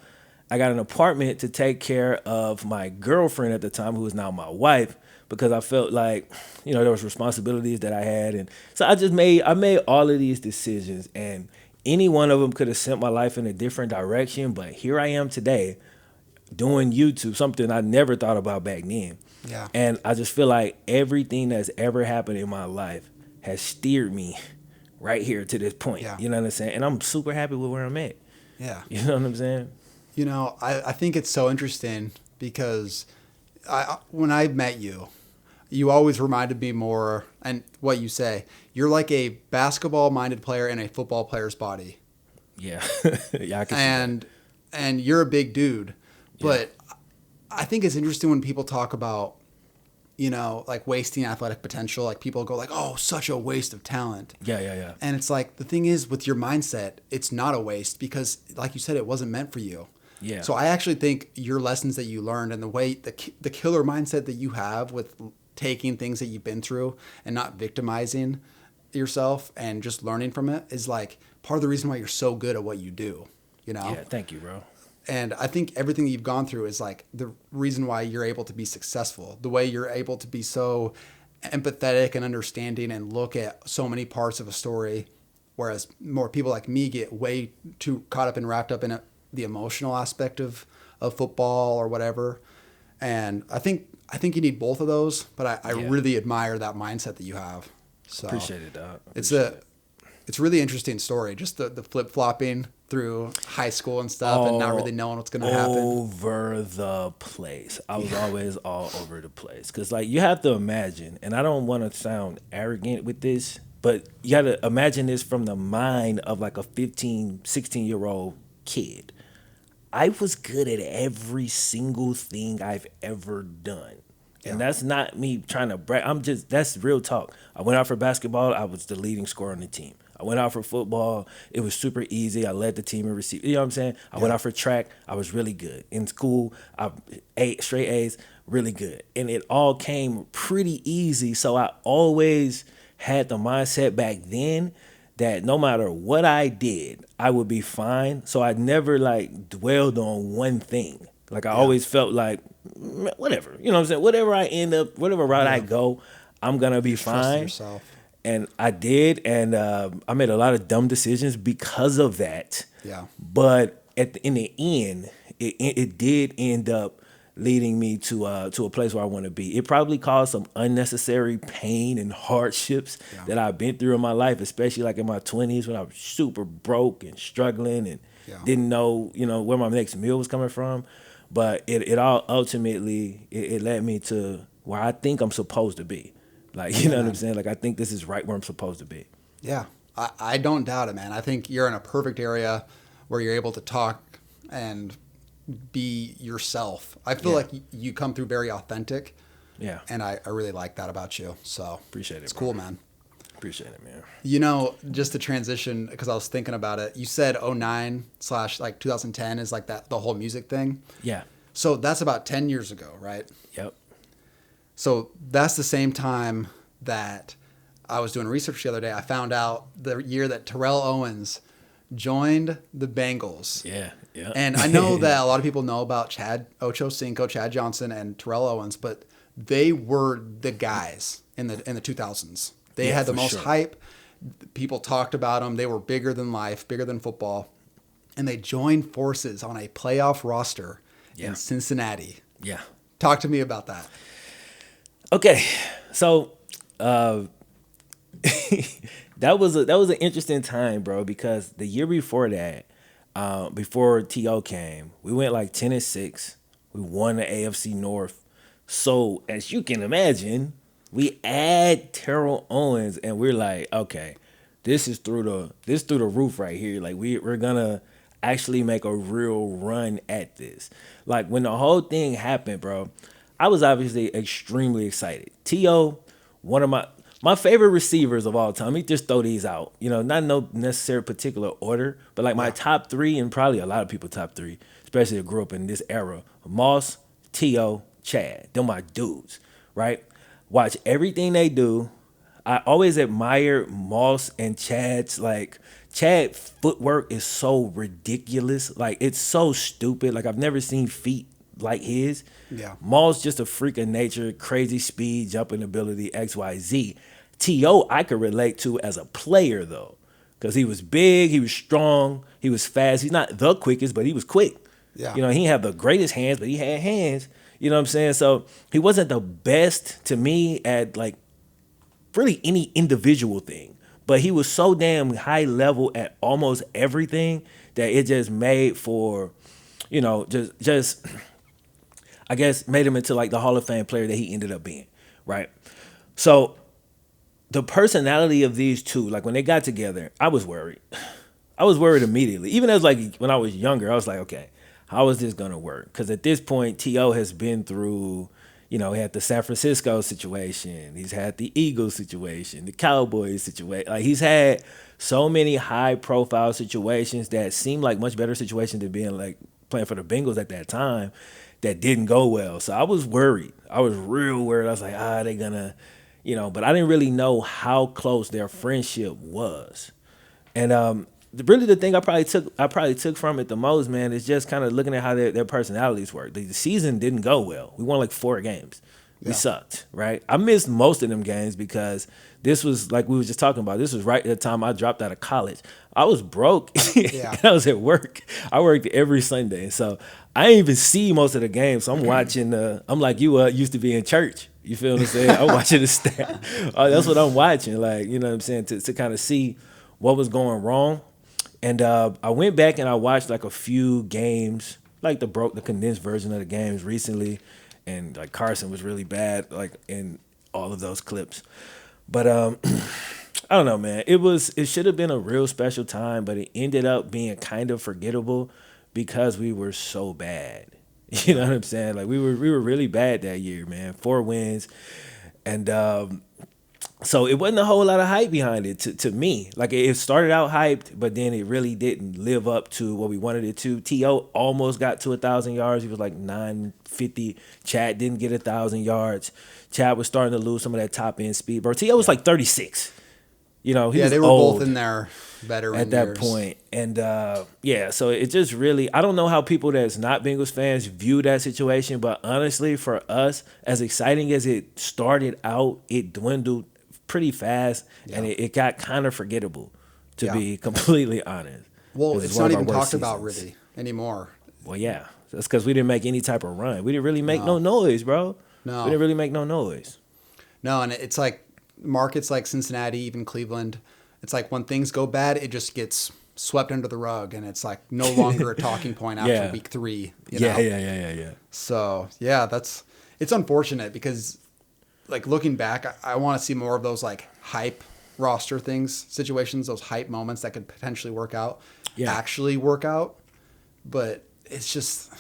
I got an apartment to take care of my girlfriend at the time, who is now my wife, because I felt like, there was responsibilities that I had. And so I made all of these decisions, and any one of them could have sent my life in a different direction. But here I am today doing YouTube, something I never thought about back then. Yeah. And I just feel like everything that's ever happened in my life has steered me right here to this point. Yeah. You know what I'm saying? And I'm super happy with where I'm at. Yeah. You know what I'm saying? I think it's so interesting because when I met you, you always reminded me more, and what you say, you're like a basketball-minded player in a football player's body. Yeah. Yeah, I can see that. And you're a big dude. But I think it's interesting when people talk about, like wasting athletic potential. Like people go like, oh, such a waste of talent. Yeah. And it's like, the thing is with your mindset, it's not a waste because like you said, it wasn't meant for you. Yeah. So I actually think your lessons that you learned and the way the killer mindset that you have with taking things that you've been through and not victimizing yourself and just learning from it is like part of the reason why you're so good at what you do, you know? Yeah, thank you, bro. And I think everything that you've gone through is like the reason why you're able to be successful, the way you're able to be so empathetic and understanding and look at so many parts of a story. Whereas more people like me get way too caught up and wrapped up in the emotional aspect of football or whatever. And I think you need both of those, but I really admire that mindset that you have. So Appreciate it, dog. It's a really interesting story. Just the flip flopping through high school and stuff, and not really knowing what's going to happen. Over the place. I was always all over the place. Because, like, you have to imagine, and I don't want to sound arrogant with this, but you got to imagine this from the mind of like a 15, 16-year-old kid. I was good at every single thing I've ever done. And that's not me trying to brag. That's real talk. I went out for basketball. I was the leading scorer on the team. I went out for football. It was super easy. I led the team in receive. You know what I'm saying? I went out for track. I was really good. In school, straight A's, really good. And it all came pretty easy. So I always had the mindset back then that no matter what I did, I would be fine. So I never like dwelled on one thing. Like I always felt like whatever, you know what I'm saying? Whatever I end up, whatever route I go, I'm gonna be fine. Yourself. And I did, and I made a lot of dumb decisions because of that. Yeah. But in the end, it did end up leading me to a place where I want to be. It probably caused some unnecessary pain and hardships that I've been through in my life, especially like in my 20s when I was super broke and struggling and didn't know, where my next meal was coming from. But it all ultimately, it led me to where I think I'm supposed to be. Like, you know what I'm saying? Like, I think this is right where I'm supposed to be. Yeah, I don't doubt it, man. I think you're in a perfect area where you're able to talk and be yourself. I feel like you come through very authentic. Yeah. And I really like that about you. So Appreciate it. It's bro. cool, man. Appreciate it, man. Just to transition, because I was thinking about it, you said 09 / like 2010 is like that, the whole music thing. Yeah. So that's about 10 years ago, right? Yep. So that's the same time that I was doing research the other day. I found out the year that Terrell Owens joined the Bengals. Yeah. Yeah. And I know that a lot of people know about Chad OchoCinco, Chad Johnson, and Terrell Owens, but they were the guys in the 2000s. They had the most hype. People talked about them. They were bigger than life, bigger than football. And they joined forces on a playoff roster in Cincinnati. Yeah. Talk to me about that. Okay. So that was an interesting time, bro, because the year before that, before T.O. came, we went like 10-6. We won the AFC North. So as you can imagine, we add Terrell Owens, and we're like, okay, this is through the roof right here. Like we're gonna actually make a real run at this. Like when the whole thing happened, bro, I was obviously extremely excited. T.O., one of my favorite receivers of all time. Let me just throw these out. Not in no necessary particular order, but like my top three, and probably a lot of people top three, especially that grew up in this era: Moss, T.O., Chad. They're my dudes, right? Watch everything they do. I always admire Moss and Chad's, like, Chad footwork is so ridiculous. Like, it's so stupid. Like, I've never seen feet like his. Yeah. Moss just a freak of nature, crazy speed, jumping ability, XYZ. T.O. I could relate to as a player, though, because he was big, he was strong, he was fast. He's not the quickest, but he was quick. Yeah. He didn't have the greatest hands, but he had hands. You know what I'm saying? So he wasn't the best to me at like really any individual thing, but he was so damn high level at almost everything that it just made for, just I guess made him into like the Hall of Fame player that he ended up being, right? So the personality of these two, like when they got together, I was worried. I was worried immediately. Even as like when I was younger, I was like, okay, how is this going to work? Because at this point, T.O. has been through, he had the San Francisco situation. He's had the Eagles situation, the Cowboys situation. Like he's had so many high profile situations that seem like much better situations than being like playing for the Bengals at that time that didn't go well. So I was worried. I was real worried. I was like, they gonna, but I didn't really know how close their friendship was. And really the thing I probably took from it the most, man, is just kind of looking at how their personalities work. The season didn't go well. We won like 4 games. We sucked, right? I missed most of them games because this was, like we were just talking about, this was right at the time I dropped out of college. I was broke. And I was at work. I worked every Sunday. So I didn't even see most of the games. So I'm watching, I'm like you used to be in church. You feel what I'm saying? I'm watching the stat. That's what I'm watching. Like, you know what I'm saying? To kind of see what was going wrong. And I went back and I watched like a few games, like the condensed version of the games recently. And like Carson was really bad, like in all of those clips. But I don't know, man. It should have been a real special time, but it ended up being kind of forgettable because we were so bad. You know what I'm saying? Like we were really bad that year, man. 4 wins, and so it wasn't a whole lot of hype behind it to me. Like it started out hyped, but then it really didn't live up to what we wanted it to. T.O almost got to 1,000 yards. He was like 950. Chad didn't get 1,000 yards. Chad was starting to lose some of that top end speed. Bro, T.O was like 36. He was they were old both in their veteran at that years. point. And so it just really, I don't know how people that's not Bengals fans view that situation, but honestly, for us, as exciting as it started out, it dwindled pretty fast, and it got kind of forgettable, to be completely honest. Well, it's not even talked about really anymore. Well, yeah. That's because we didn't make any type of run. We didn't really make no noise, bro. No. We didn't really make no noise. No, and it's like markets like Cincinnati, even Cleveland, it's like when things go bad, it just gets swept under the rug, and it's like no longer a talking point after week 3. You know? Yeah. So, it's unfortunate because, like, looking back, I want to see more of those, like, hype roster situations, those hype moments that could potentially actually work out. But it's just,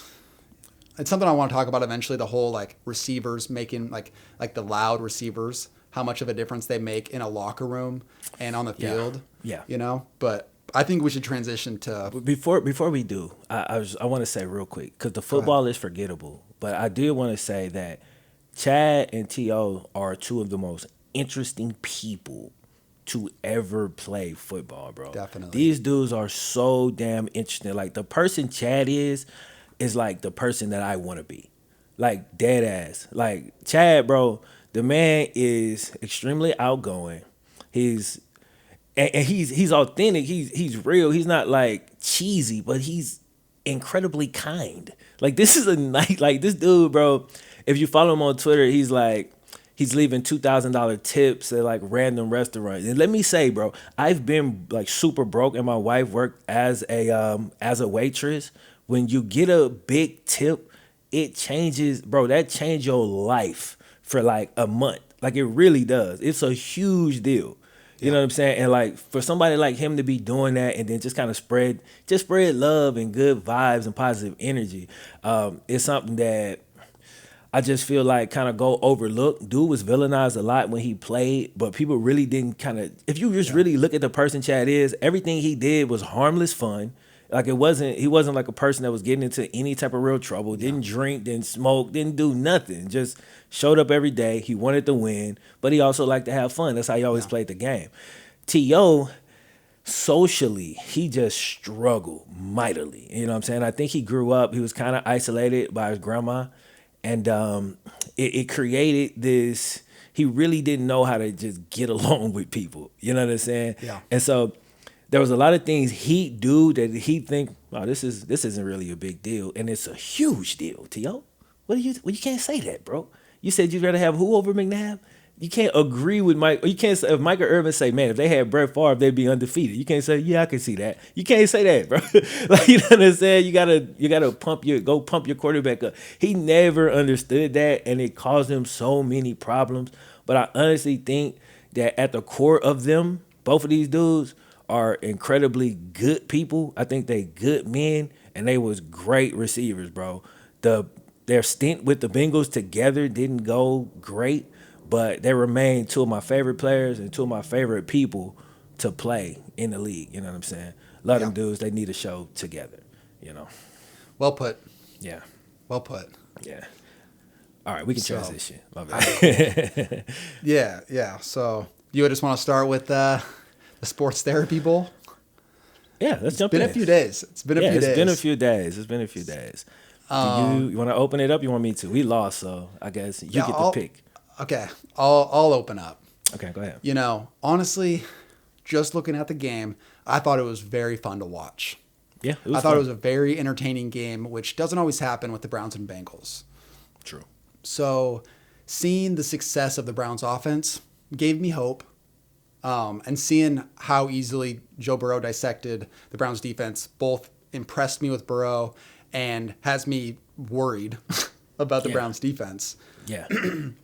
it's something I want to talk about eventually, the whole, like, receivers making, like the loud receivers, how much of a difference they make in a locker room and on the field. Yeah. But I think we should transition to... Before we do, I want to say real quick, because the football is forgettable, but I do want to say that Chad and T.O are 2 of the most interesting people to ever play football, bro. Definitely. These dudes are so damn interesting. Like, the person Chad is like the person that I want to be. Like, dead ass. Like, Chad, bro, the man is extremely outgoing. He's authentic. He's real. He's not, like, cheesy, but he's incredibly kind. Like, this is this dude, bro, if you follow him on Twitter, he's leaving $2,000 tips at like random restaurants. And let me say, bro, I've been like super broke, and my wife worked as a waitress. When you get a big tip, it changes, bro. That changes your life for like a month. Like, it really does. It's a huge deal. You know what I'm saying? And like, for somebody like him to be doing that and then just kind of spread love and good vibes and positive energy, it's something that I just feel like kind of go overlooked. Dude was villainized a lot when he played, but people really didn't kind of, if you just really look at the person Chad is, everything he did was harmless fun. Like, he wasn't like a person that was getting into any type of real trouble, didn't drink, didn't smoke, didn't do nothing. Just showed up every day. He wanted to win, but he also liked to have fun. That's how he always played the game. T.O., socially, he just struggled mightily. You know what I'm saying? I think he grew up, he was kind of isolated by his grandma. And it created this, he really didn't know how to just get along with people. You know what I'm saying? Yeah. And so there was a lot of things he'd do that he'd think, oh, this isn't really a big deal. And it's a huge deal, T.O. You can't say that, bro. You said you'd rather have who over McNabb? You can't agree with Mike. You can't say, if Michael Irvin say, man, if they had Brett Favre, they'd be undefeated. You can't say, yeah, I can see that. You can't say that, bro. Like, you know what I'm saying? You gotta pump your quarterback up. He never understood that, and it caused him so many problems. But I honestly think that at the core of them, both of these dudes are incredibly good people. I think they good men, and they was great receivers, bro. Their stint with the Bengals together didn't go great, but they remain 2 of my favorite players and 2 of my favorite people to play in the league. You know what I'm saying? Love them dudes. They need a show together, you know. Well put. Yeah. Well put. Yeah. All right, we can So, transition. My bad. Yeah. So you just want to start with the sports therapy bowl? Yeah, let's jump Been in. a few days. It's been a Yeah, few it's days. been a few days. It's been a few days. Do you want to open it up? You want me to? We lost, so I guess you get the pick. Okay, I'll open up. Okay, go ahead. You know, honestly, just looking at the game, I thought it was very fun to watch. Yeah, it was I thought fun. it was a very entertaining game, which doesn't always happen with the Browns and Bengals. True. So, seeing the success of the Browns offense gave me hope. And seeing how easily Joe Burrow dissected the Browns defense both impressed me with Burrow and has me worried about the Browns defense. Yeah.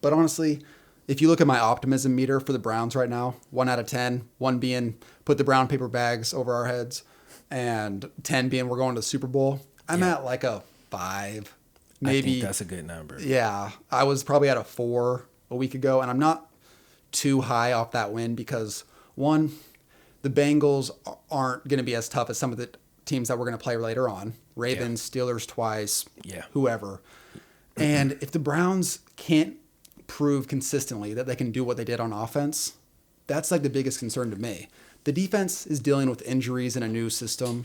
But honestly, if you look at my optimism meter for the Browns right now, 1 out of 10, 1 being put the brown paper bags over our heads, and 10 being we're going to the Super Bowl, I'm at like a 5. Maybe. I think that's a good number. Yeah. I was probably at a 4 a week ago, and I'm not too high off that win because, one, the Bengals aren't going to be as tough as some of the teams that we're going to play later on. Ravens, Steelers twice, whoever. And if the Browns can't prove consistently that they can do what they did on offense, that's like the biggest concern to me. The defense is dealing with injuries in a new system.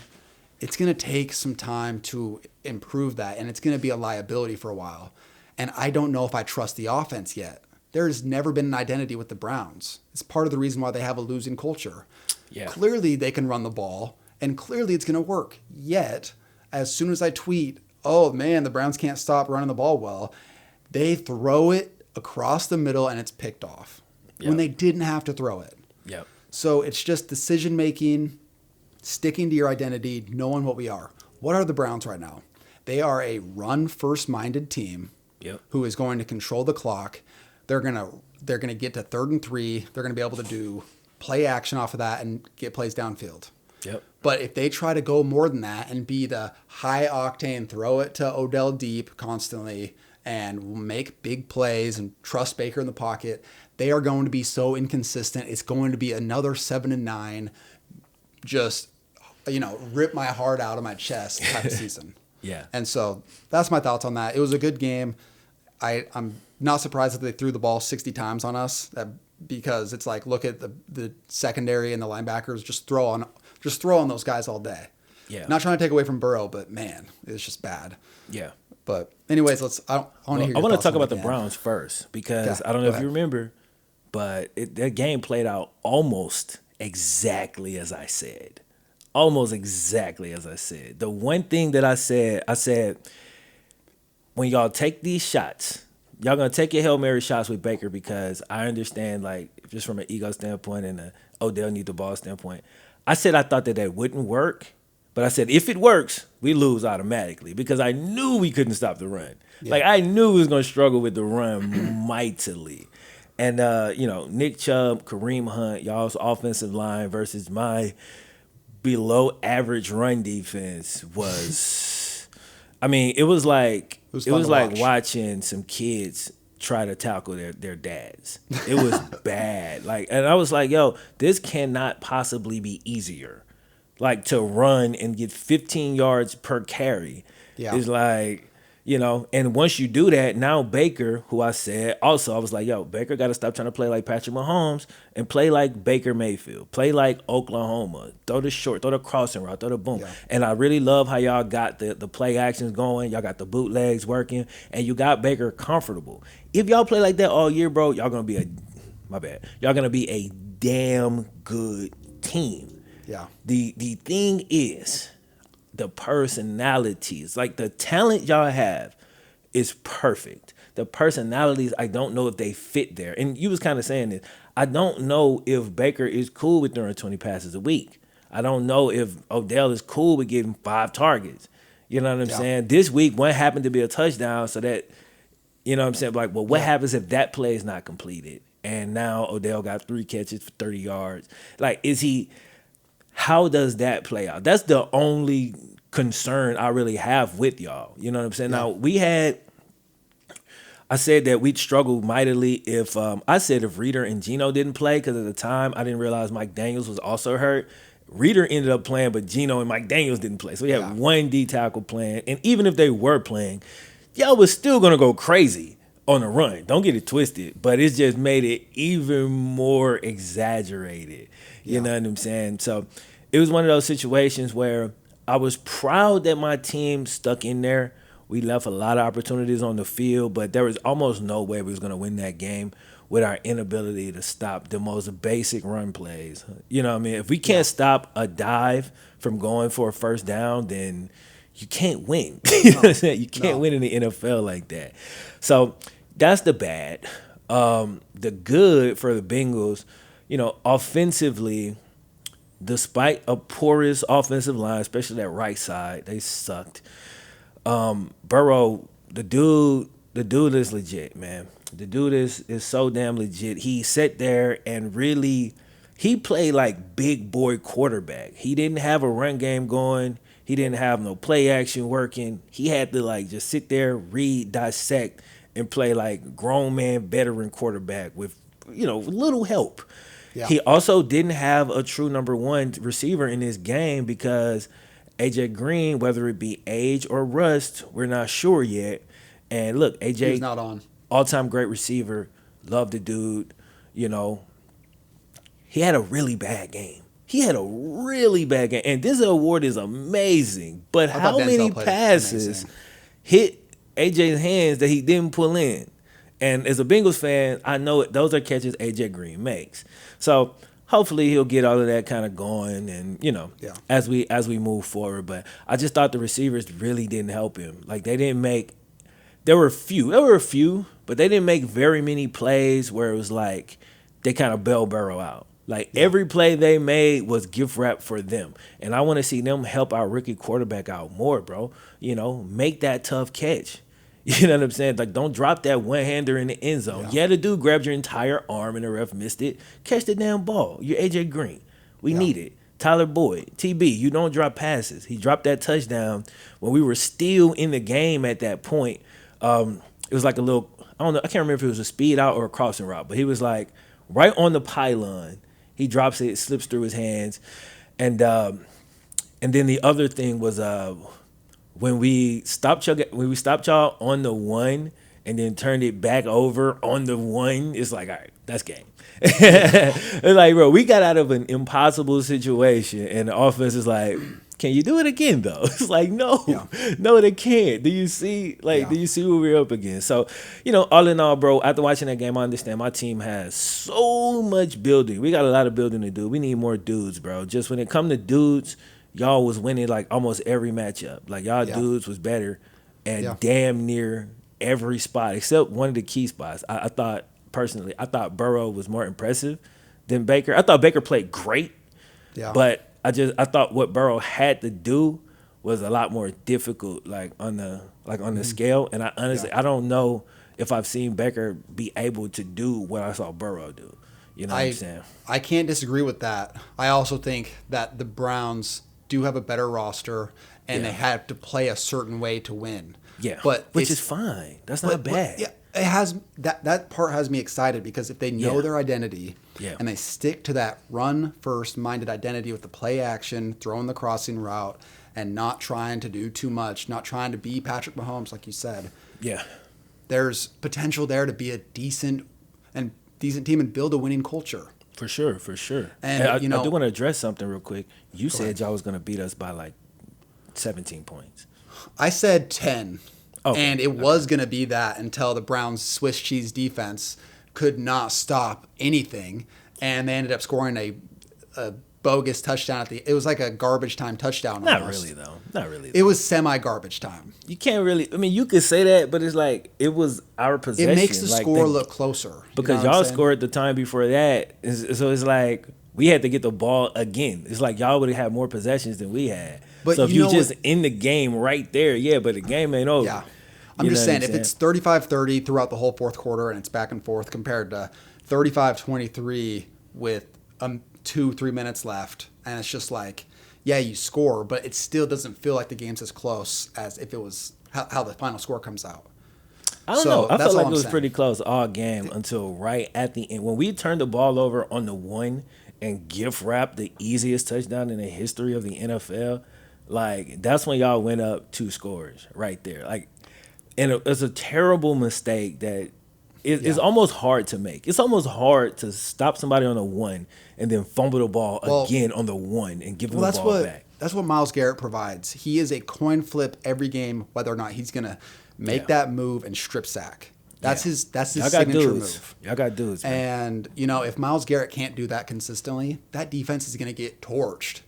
It's going to take some time to improve that, and it's going to be a liability for a while. And I don't know if I trust the offense yet. There's never been an identity with the Browns. It's part of the reason why they have a losing culture. Yeah. Clearly, they can run the ball, and clearly it's going to work. Yet, as soon as I tweet, oh man, the Browns can't stop running the ball well, they throw it across the middle and it's picked off when they didn't have to throw it. Yep. So it's just decision making, sticking to your identity, knowing what we are. What are the Browns right now? They are a run-first-minded team who is going to control the clock. They're gonna get to 3rd and 3. They're gonna be able to do play action off of that and get plays downfield. Yep. But if they try to go more than that and be the high octane, throw it to Odell deep constantly and make big plays and trust Baker in the pocket, they are going to be so inconsistent. It's going to be another 7-9, just, rip my heart out of my chest type of season. Yeah. And so that's my thoughts on that. It was a good game. I'm not surprised that they threw the ball 60 times on us, because it's like, look at the secondary and the linebackers, just throw on those guys all day. Yeah. Not trying to take away from Burrow, but man, it's just bad. Yeah. But anyways, I want to hear. I want to talk about the Browns first because I don't know if you remember, but that game played out almost exactly as I said. Almost exactly as I said. The one thing that I said, when y'all take these shots, y'all gonna take your Hail Mary shots with Baker because I understand, like, just from an ego standpoint and a Odell need the ball standpoint. I said I thought that wouldn't work, but I said if it works, we lose automatically because I knew we couldn't stop the run. Yeah. Like, I knew we was gonna struggle with the run mightily. And Nick Chubb, Kareem Hunt, y'all's offensive line versus my below average run defense was it was like watching some kids try to tackle their dads. It was bad. And I was like, yo, this cannot possibly be easier. Like, to run and get 15 yards per carry. Yeah. It's like, and once you do that, now Baker, who I was like, yo, Baker got to stop trying to play like Patrick Mahomes and play like Baker Mayfield. Play like Oklahoma. Throw the short, throw the crossing route, throw the boom. Yeah. And I really love how y'all got the play actions going. Y'all got the bootlegs working. And you got Baker comfortable. If y'all play like that all year, bro, y'all going to be y'all going to be a damn good team. Yeah. The thing is, the personalities, like the talent y'all have is perfect. The personalities, I don't know if they fit there. And you was kind of saying this. I don't know if Baker is cool with throwing 20 passes a week. I don't know if Odell is cool with getting 5 targets. You know what I'm saying? This week, one happened to be a touchdown, so that, you know what I'm saying? Like, well, what happens if that play is not completed? And now Odell got 3 catches for 30 yards. Like, how does that play out? That's the only concern I really have with y'all. You know what I'm saying? Yeah. Now, I said that we'd struggle mightily if Reader and Geno didn't play, because at the time I didn't realize Mike Daniels was also hurt. Reader ended up playing, but Geno and Mike Daniels didn't play. So we had one D tackle playing. And even if they were playing, y'all was still going to go crazy on the run. Don't get it twisted. But it just made it even more exaggerated. You know what I'm saying? So it was one of those situations where I was proud that my team stuck in there. We left a lot of opportunities on the field, but there was almost no way we was going to win that game with our inability to stop the most basic run plays. You know what I mean? If we can't stop a dive from going for a first down, then you can't win. You know what I'm saying? You can't win in the NFL like that. So that's the bad. The good for the Bengals, offensively, despite a porous offensive line, especially that right side, they sucked. Burrow, the dude is legit, man. The dude is so damn legit. He sat there and really, he played like big boy quarterback. He didn't have a run game going. He didn't have no play action working. He had to just sit there, read, dissect, and play like grown man veteran quarterback with, little help. Yeah. He also didn't have a true number one receiver in this game because AJ Green, whether it be age or rust, we're not sure yet. And look, AJ, he's not on. All-time great receiver, love the dude. He had a really bad game. And this award is amazing. But how many passes hit AJ's hands that he didn't pull in? And as a Bengals fan, I know those are catches AJ Green makes. So hopefully he'll get all of that kind of going and, as we move forward. But I just thought the receivers really didn't help him. Like they didn't make – there were a few, but they didn't make very many plays where it was like they kind of bailed Burrow out. Like every play they made was gift wrap for them. And I want to see them help our rookie quarterback out more, bro. Make that tough catch. You know what I'm saying? Like, don't drop that one-hander in the end zone. Yeah, the dude grabbed your entire arm and the ref missed it. Catch the damn ball. You're AJ Green. We need it. Tyler Boyd, TB, you don't drop passes. He dropped that touchdown when we were still in the game at that point. It was like a little, I don't know, I can't remember if it was a speed out or a crossing route, but he was like right on the pylon. He drops it, slips through his hands. And then the other thing was when we stopped y'all on the one and then turned it back over on the one, it's like, all right, that's game. It's like, bro, we got out of an impossible situation, and the offense is like, can you do it again, though? It's like, no, they can't. Do you see what we're up against? So, all in all, bro, after watching that game, I understand my team has so much building. We got a lot of building to do. We need more dudes, bro. Just when it come to dudes, y'all was winning like almost every matchup. Like y'all dudes was better and damn near every spot except one of the key spots. I thought Burrow was more impressive than Baker. I thought Baker played great, but I thought what Burrow had to do was a lot more difficult, like on the scale. And I honestly I don't know if I've seen Baker be able to do what I saw Burrow do. You know what I'm saying? I can't disagree with that. I also think that the Browns do have a better roster, and they have to play a certain way to win. Yeah, which is fine. That's not bad. It has that part has me excited because if they know their identity and they stick to that run first minded identity with the play action, throwing the crossing route, and not trying to do too much, not trying to be Patrick Mahomes like you said. Yeah, there's potential there to be a decent team and build a winning culture. For sure. And I do want to address something real quick. You said y'all was going to beat us by like 17 points. I said 10. Okay. And it was going to be that until the Browns' Swiss cheese defense could not stop anything. And they ended up scoring a bogus touchdown it was like a garbage time touchdown. Not really though. It was semi-garbage time. You can't really, you could say that, but it's like, it was our possession. It makes the score look closer. Because y'all scored the time before that. So it's like, we had to get the ball again. It's like y'all would have had more possessions than we had. But so if you just in the game right there, but the game ain't over. Yeah. I'm just saying, if it's 35-30 throughout the whole fourth quarter and it's back and forth compared to 35-23 with 2-3 minutes left, and it's just like, you score, but it still doesn't feel like the game's as close as if it was how the final score comes out. I don't know. I felt like it was pretty close all game until right at the end. When we turned the ball over on the one and gift wrap the easiest touchdown in the history of the NFL, like that's when y'all went up 2 scores right there. Like, and it's a terrible mistake that it's Yeah. almost hard to make. It's almost hard to stop somebody on the 1 and then fumble the ball Well, again on the 1 and give them Well, the ball back. that's what Myles Garrett provides. He is a coin flip every game, whether or not he's gonna make that move and strip sack. That's his Y'all got signature dudes. move. Y'all got dudes, man. And if Myles Garrett can't do that consistently, that defense is gonna get torched.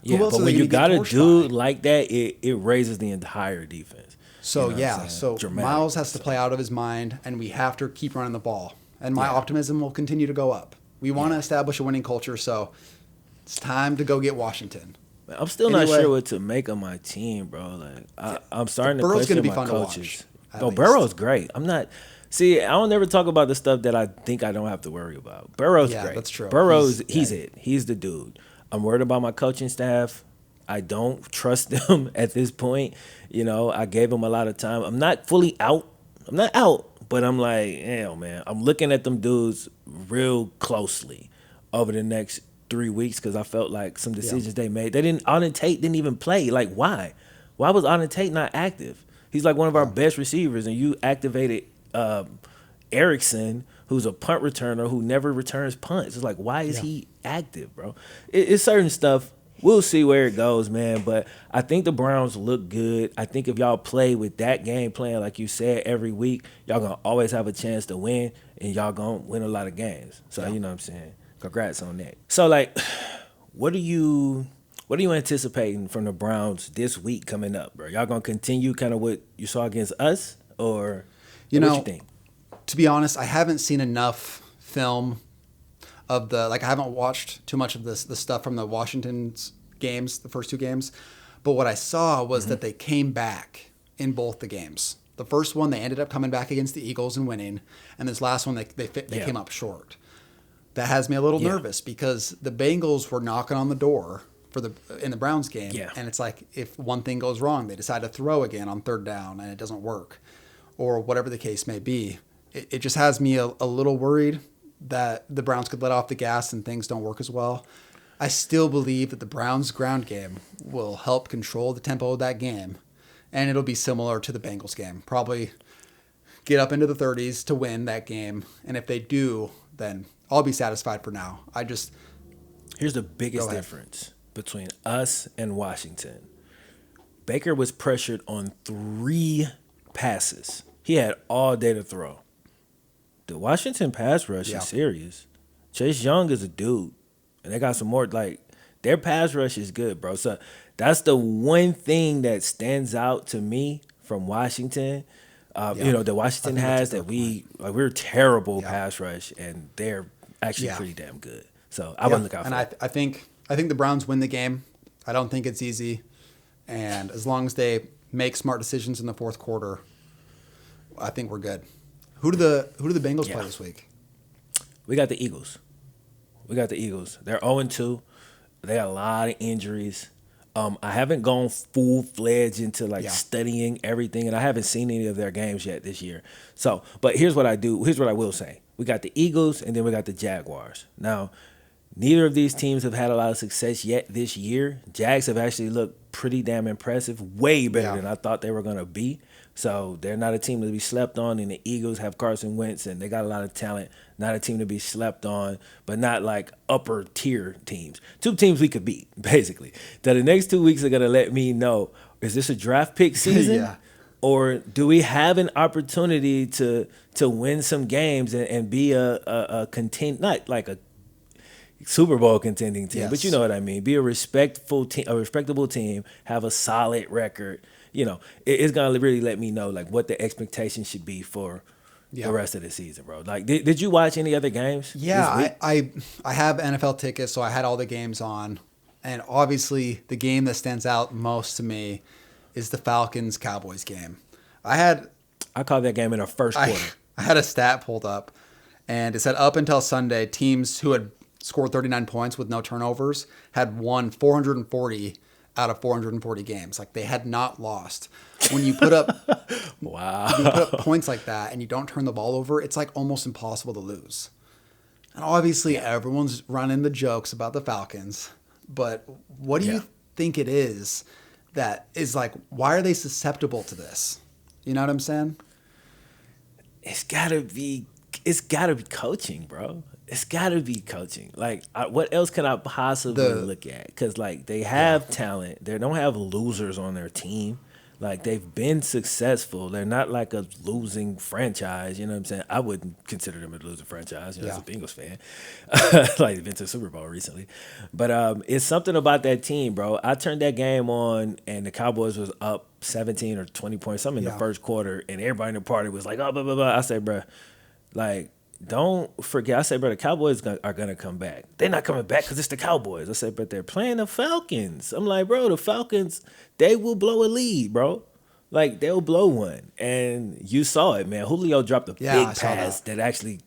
Yeah, Who else but are when they you gonna got a get torched dude by? like that, it raises the entire defense. So You know what I'm saying? so Dramatic. Myles has to play out of his mind, and we have to keep running the ball. And my optimism will continue to go up. We want to establish a winning culture, so it's time to go get Washington. I'm still not Anyway. sure what to make of my team, bro. Like I'm starting to Burrow's question gonna be my fun to watch, coaches. at No, least. Burrow's great. I'm not. See, I don't ever talk about the stuff that I think I don't have to worry about. Burrow's Yeah, great. that's true. Burrow's He's- he's it. He's the dude. I'm worried about my coaching staff. I don't trust them at this point. I gave them a lot of time. I'm not fully out. I'm not out, but I'm like, hell, man. I'm looking at them dudes real closely over the next 3 weeks because I felt like some decisions they made. Auden Tate didn't even play. Like, why? Why was Auden Tate not active? He's like one of our best receivers, and you activated Erickson, who's a punt returner who never returns punts. It's like, why is he active, bro? It's certain stuff. We'll see where it goes, man. But I think the Browns look good. I think if y'all play with that game plan, like you said, every week, y'all going to always have a chance to win, and y'all going to win a lot of games. So, you know what I'm saying? Congrats on that. So, like, what are you anticipating from the Browns this week coming up, bro? Y'all going to continue kind of what you saw against us, or what you think? To be honest, I haven't seen enough film of I haven't watched too much of the stuff from the Washington's games, the first 2 games. But what I saw was that they came back in both the games. The first one, they ended up coming back against the Eagles and winning. And this last one, they came up short. That has me a little nervous because the Bengals were knocking on the door in the Browns game. Yeah. And it's like, if one thing goes wrong, they decide to throw again on 3rd down and it doesn't work, or whatever the case may be. It just has me a little worried that the Browns could let off the gas and things don't work as well. I still believe that the Browns' ground game will help control the tempo of that game, and it'll be similar to the Bengals game. Probably get up into the 30s to win that game, and if they do, then I'll be satisfied for now. Here's the biggest difference between us and Washington. Baker was pressured on 3 passes. He had all day to throw. The Washington pass rush is serious. Chase Young is a dude, and they got some more. Like, their pass rush is good, bro. So that's the one thing that stands out to me from Washington. That Washington has that we're terrible pass rush, and they're actually pretty damn good. So I wouldn't look out for it. I think the Browns win the game. I don't think it's easy, and as long as they make smart decisions in the 4th quarter, I think we're good. Who do the Bengals play this week? We got the Eagles. They're 0-2. They got a lot of injuries. I haven't gone full-fledged into studying everything, and I haven't seen any of their games yet this year. So, but here's what I will say. We got the Eagles, and then we got the Jaguars. Now, neither of these teams have had a lot of success yet this year. Jags have actually looked pretty damn impressive, way better than I thought they were going to be. So they're not a team to be slept on, and the Eagles have Carson Wentz, and they got a lot of talent. Not a team to be slept on, but not like upper tier teams. 2 teams we could beat, basically. So the next 2 weeks are going to let me know, is this a draft pick season? Or do we have an opportunity to win some games and be a not like a Super Bowl contending team, but you know what I mean. Be a respectable team, have a solid record. It's gonna really let me know like what the expectation should be for the rest of the season, bro. Like, did you watch any other games? Yeah, I have NFL tickets, so I had all the games on, and obviously the game that stands out most to me is the Falcons-Cowboys game. I called that game in the first quarter. I had a stat pulled up, and it said up until Sunday, teams who had scored 39 points with no turnovers had won 440 out of 440 games. Like, they had not lost. When you put up wow, when you put up points like that and you don't turn the ball over, it's like almost impossible to lose. And obviously, everyone's running the jokes about the Falcons. But what do you think it is that is like, why are they susceptible to this? You know what I'm saying? It's gotta be coaching, bro. It's gotta be coaching. Like, what else can I possibly look at? Because like they have talent, they don't have losers on their team. Like they've been successful. They're not like a losing franchise. You know what I'm saying? I wouldn't consider them a losing franchise. You know, as a Bengals fan, like they've been to the Super Bowl recently. But it's something about that team, bro. I turned that game on, and the Cowboys was up 17 or 20 points, something in the first quarter, and everybody in the party was like, "Oh, blah blah blah." I said, bro, like, don't forget. I said, bro, the Cowboys are gonna come back. They're not coming back because it's the Cowboys. I said, but they're playing the Falcons. I'm like, bro, the Falcons, they will blow a lead, bro. Like they'll blow one, and you saw it, man. Julio dropped a big pass that actually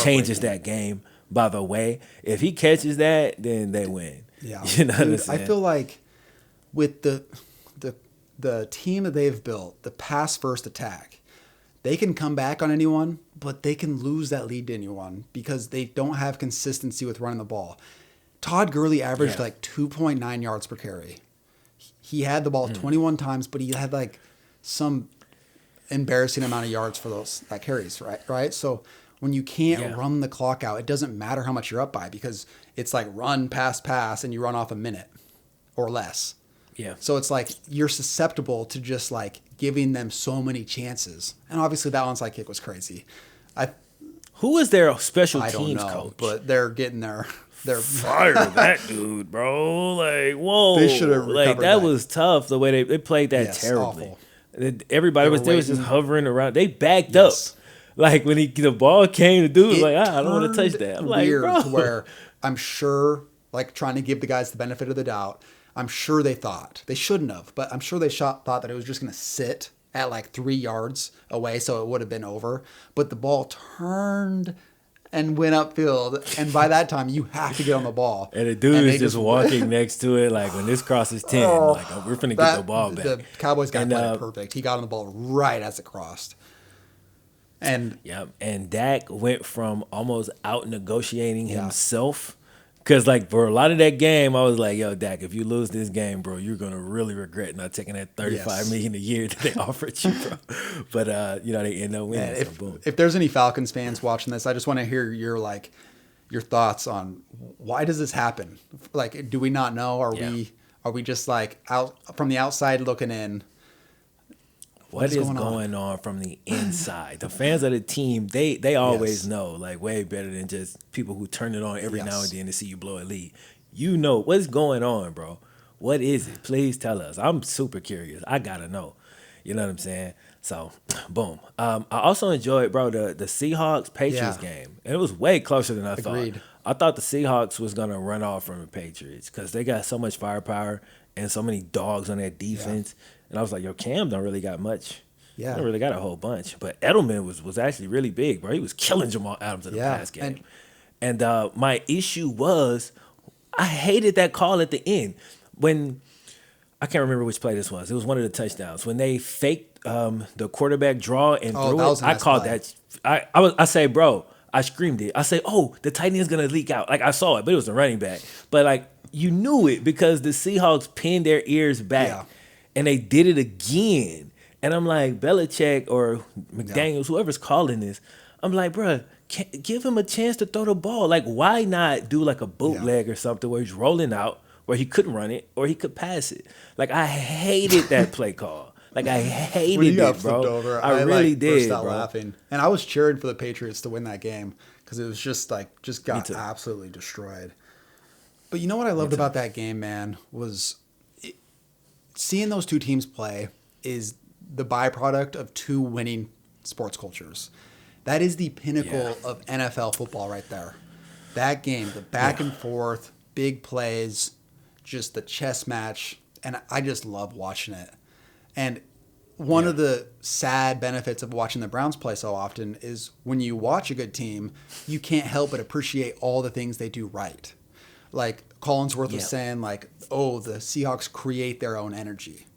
changes that game. By the way, if he catches that, then they win. Yeah, you know what I'm saying? I feel like with the team that they've built, the pass first attack, they can come back on anyone, but they can lose that lead to anyone because they don't have consistency with running the ball. Todd Gurley averaged like 2.9 yards per carry. He had the ball 21 times, but he had like some embarrassing amount of yards for those carries, right? So when you can't run the clock out, it doesn't matter how much you're up by because it's like run, pass, and you run off a minute or less. Yeah. So it's like you're susceptible to just like giving them so many chances. And obviously that onside kick was crazy. Who is their special I teams don't know, coach? but they're getting there. They're fire that dude, bro. Like, whoa. They should have like recovered that was tough the way they played that Yes, terribly. awful. Everybody They was were there was just waiting. hovering around. They backed Yes. up. Like when the ball came, the dude was It like, I don't want to touch turned that. I'm like, weird bro. to where I'm sure, like trying to give the guys the benefit of the doubt, I'm sure they thought, they shouldn't have, but I'm sure they thought that it was just going to sit at like 3 yards away, so it would have been over. But the ball turned and went upfield, and by that time, you have to get on the ball. And the dude is just walking next to it, like when this crosses 10, like we're finna get the ball back. The Cowboys got And, perfect. He got on the ball right as it crossed. And and Dak went from almost out negotiating himself. Because, like, for a lot of that game, I was like, yo, Dak, if you lose this game, bro, you're going to really regret not taking that $35 million a year that they offered you, bro. But, you know, they end up winning. if, So boom. if there's any Falcons fans watching this, I just want to hear your thoughts on why does this happen? Like, do we not know? Are we just like out from the outside looking in? What is going on from the inside? The fans of the team, they always know, like, way better than just people who turn it on every now and then to see you blow a lead. You know what's going on, bro. What is it? Please tell us. I'm super curious. I gotta know. You know what I'm saying? So, boom. I also enjoyed, bro, the Seahawks Patriots game. And it was way closer than I thought. I thought the Seahawks was gonna run off from the Patriots because they got so much firepower and so many dogs on that defense. And I was like, yo, Cam don't really got much. Yeah. Don't really got a whole bunch. But Edelman was actually really big, bro. He was killing Jamal Adams in the pass game. And my issue was I hated that call at the end. When I can't remember which play this was. It was one of the touchdowns. When they faked the quarterback draw and threw it, I called that. I say, bro, I screamed it. I say, oh, the tight end's going to leak out. Like, I saw it, but it was a running back. But, like, you knew it because the Seahawks pinned their ears back. Yeah. And they did it again. And I'm like, Belichick or McDaniels, whoever's calling this, I'm like, bro, give him a chance to throw the ball. Like, why not do like a bootleg or something where he's rolling out, where he couldn't run it or he could pass it? Like, I hated that play call. Like, I hated it, bro. Over, I really did, burst out bro. Laughing. And I was cheering for the Patriots to win that game because it was just got absolutely destroyed. But you know what I loved about that game, man, was seeing those two teams play is the byproduct of two winning sports cultures. That is the pinnacle of NFL football right there. That game, the back and forth, big plays, just the chess match, and I just love watching it. And one of the sad benefits of watching the Browns play so often is when you watch a good team, you can't help but appreciate all the things they do right. Like Collinsworth was saying, like, oh, the Seahawks create their own energy.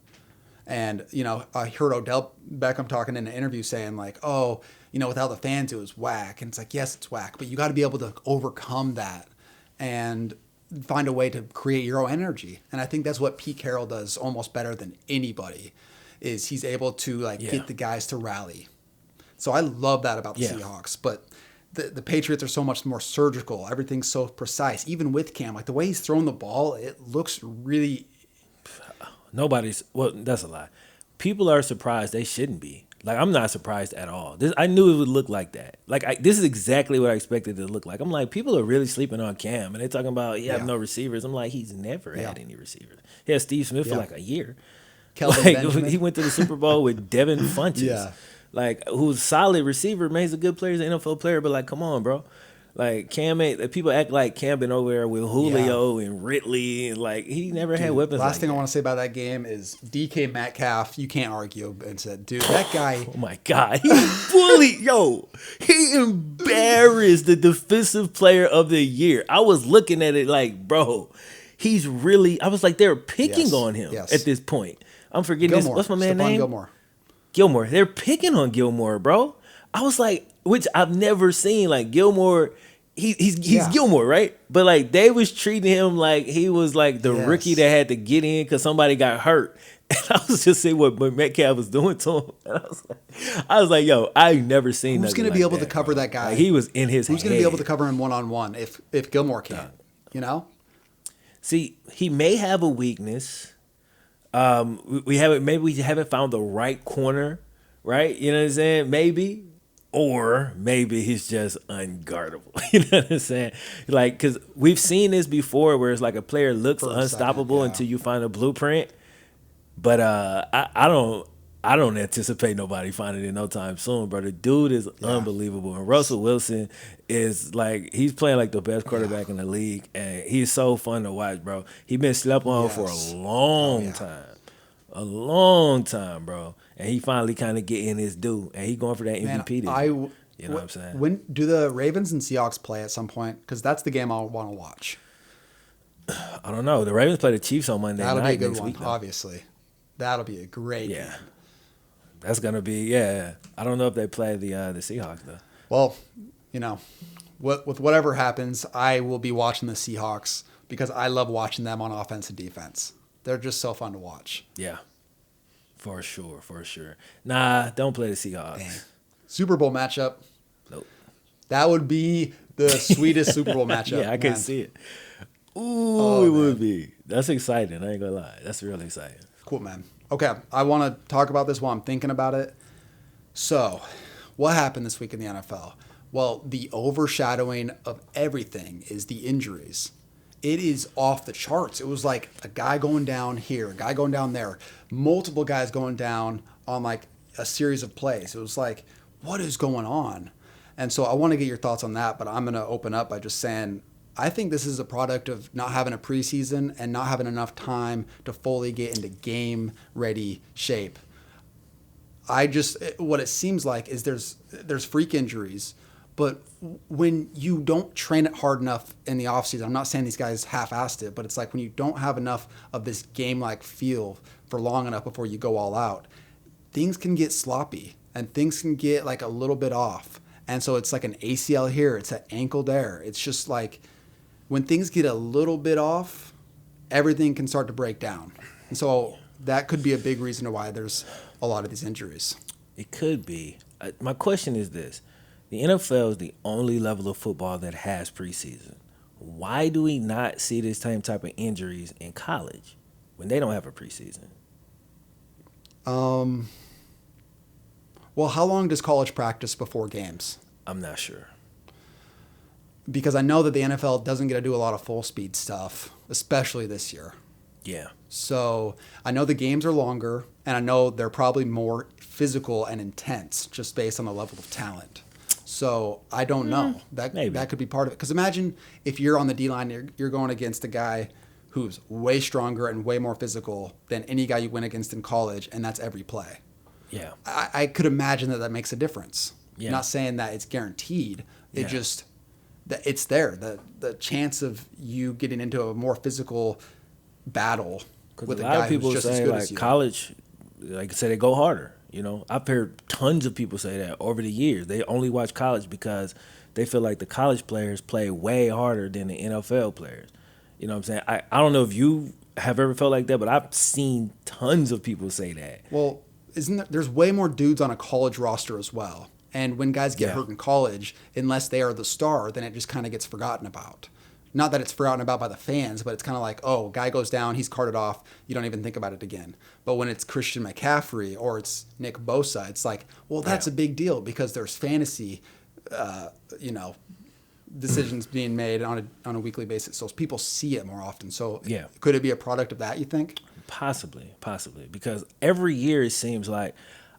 And, you know, I heard Odell Beckham talking in an interview saying, like, oh, without the fans, it was whack. And it's like, yes, it's whack, but you got to be able to overcome that and find a way to create your own energy. And I think that's what Pete Carroll does almost better than anybody, is he's able to get the guys to rally. So I love that about the Seahawks, but the Patriots are so much more surgical. Everything's so precise. Even with Cam, like the way he's throwing the ball, it looks really. That's a lie. People are surprised. They shouldn't be. Like, I'm not surprised at all. I knew it would look like that. Like, this is exactly what I expected it to look like. I'm like, people are really sleeping on Cam, and they're talking about he have no receivers. I'm like, he's never had any receivers. He had Steve Smith for like a year. He went to the Super Bowl with Devin Funchess. Like, who's a solid receiver, man. He's a good player, he's an NFL player, but like, come on, bro. Like, Cam people act like Cam been over there with Julio and Ridley, and like he never had weapons. Last thing I want to say about that game is DK Metcalf. You can't argue and said, dude, that guy. Oh my God, he bullied. He embarrassed the defensive player of the year. I was looking at it like, bro, he's really. I was like, they're picking on him at this point. I'm forgetting Gilmore. What's my man's name? Gilmore. They're picking on Gilmore, bro. I was like, which I've never seen. Like, Gilmore, he's Gilmore, right? But like, they was treating him like he was like the rookie that had to get in because somebody got hurt. And I was just saying what Metcalf was doing to him. And I was like, yo, I've never seen. Who's going to be able to cover that guy? Like, he was in his. Who's going to be able to cover him one-on-one if Gilmore can? See, he may have a weakness. We haven't found the right corner, right? You know what I'm saying? Maybe. Or maybe he's just unguardable. You know what I'm saying? Like, because we've seen this before where it's like a player looks unstoppable until you find a blueprint. But I don't anticipate nobody finding it in no time soon, bro. The dude is unbelievable. And Russell Wilson is like, he's playing like the best quarterback in the league. And he's so fun to watch, bro. He's been slept on for a long time. A long time, bro. And he finally kind of getting his due. And he going for that MVP this year. You know what I'm saying? When do the Ravens and Seahawks play at some point? Because that's the game I want to watch. I don't know. The Ravens play the Chiefs on Monday night. That'll be a good one, week, obviously. That'll be a great game. That's going to be, I don't know if they play the Seahawks, though. Well, with whatever happens, I will be watching the Seahawks because I love watching them on offense and defense. They're just so fun to watch. Yeah. For sure. Nah, don't play the Seahawks. Dang. Super Bowl matchup. Nope. That would be the sweetest Super Bowl matchup. Yeah, I can see it. Ooh, it would be. That's exciting. I ain't gonna lie. That's really exciting. Cool, man. Okay, I want to talk about this while I'm thinking about it. So, what happened this week in the NFL? Well, the overshadowing of everything is the injuries. It is off the charts. It was like a guy going down here, a guy going down there, multiple guys going down on like a series of plays. It was like, what is going on? And so I want to get your thoughts on that, but I'm going to open up by just saying, I think this is a product of not having a preseason and not having enough time to fully get into game-ready shape. What it seems like is there's freak injuries, but when you don't train it hard enough in the offseason, I'm not saying these guys half-assed it, but it's like when you don't have enough of this game-like feel for long enough before you go all out, things can get sloppy and things can get like a little bit off. And so it's like an ACL here, it's an ankle there. It's just like when things get a little bit off, everything can start to break down. And so that could be a big reason why there's a lot of these injuries. It could be. My question is this. The NFL is the only level of football that has preseason. Why do we not see this same type of injuries in college when they don't have a preseason? Well, how long does college practice before games? I'm not sure. Because I know that the NFL doesn't get to do a lot of full speed stuff, especially this year. Yeah. So I know the games are longer, and I know they're probably more physical and intense just based on the level of talent. So I don't know. That could be part of it. Because imagine if you're on the D-line, you're going against a guy who's way stronger and way more physical than any guy you went against in college, and that's every play. Yeah. I could imagine that makes a difference. Yeah. Not saying that it's guaranteed. It just that it's there. The chance of you getting into a more physical battle with a guy who's just as good as you. College, like I said, they go harder. I've heard tons of people say that over the years. They only watch college because they feel like the college players play way harder than the NFL players. You know what I'm saying? I don't know if you have ever felt like that, but I've seen tons of people say that. Well, there's way more dudes on a college roster as well. And when guys get hurt in college, unless they are the star, then it just kind of gets forgotten about. Not that it's forgotten about by the fans, but it's kind of like, oh, guy goes down, he's carted off, you don't even think about it again. But when it's Christian McCaffrey or it's Nick Bosa, it's like, well, that's a big deal because there's fantasy, decisions being made on a weekly basis. So people see it more often. So could it be a product of that, you think? Possibly, because every year it seems like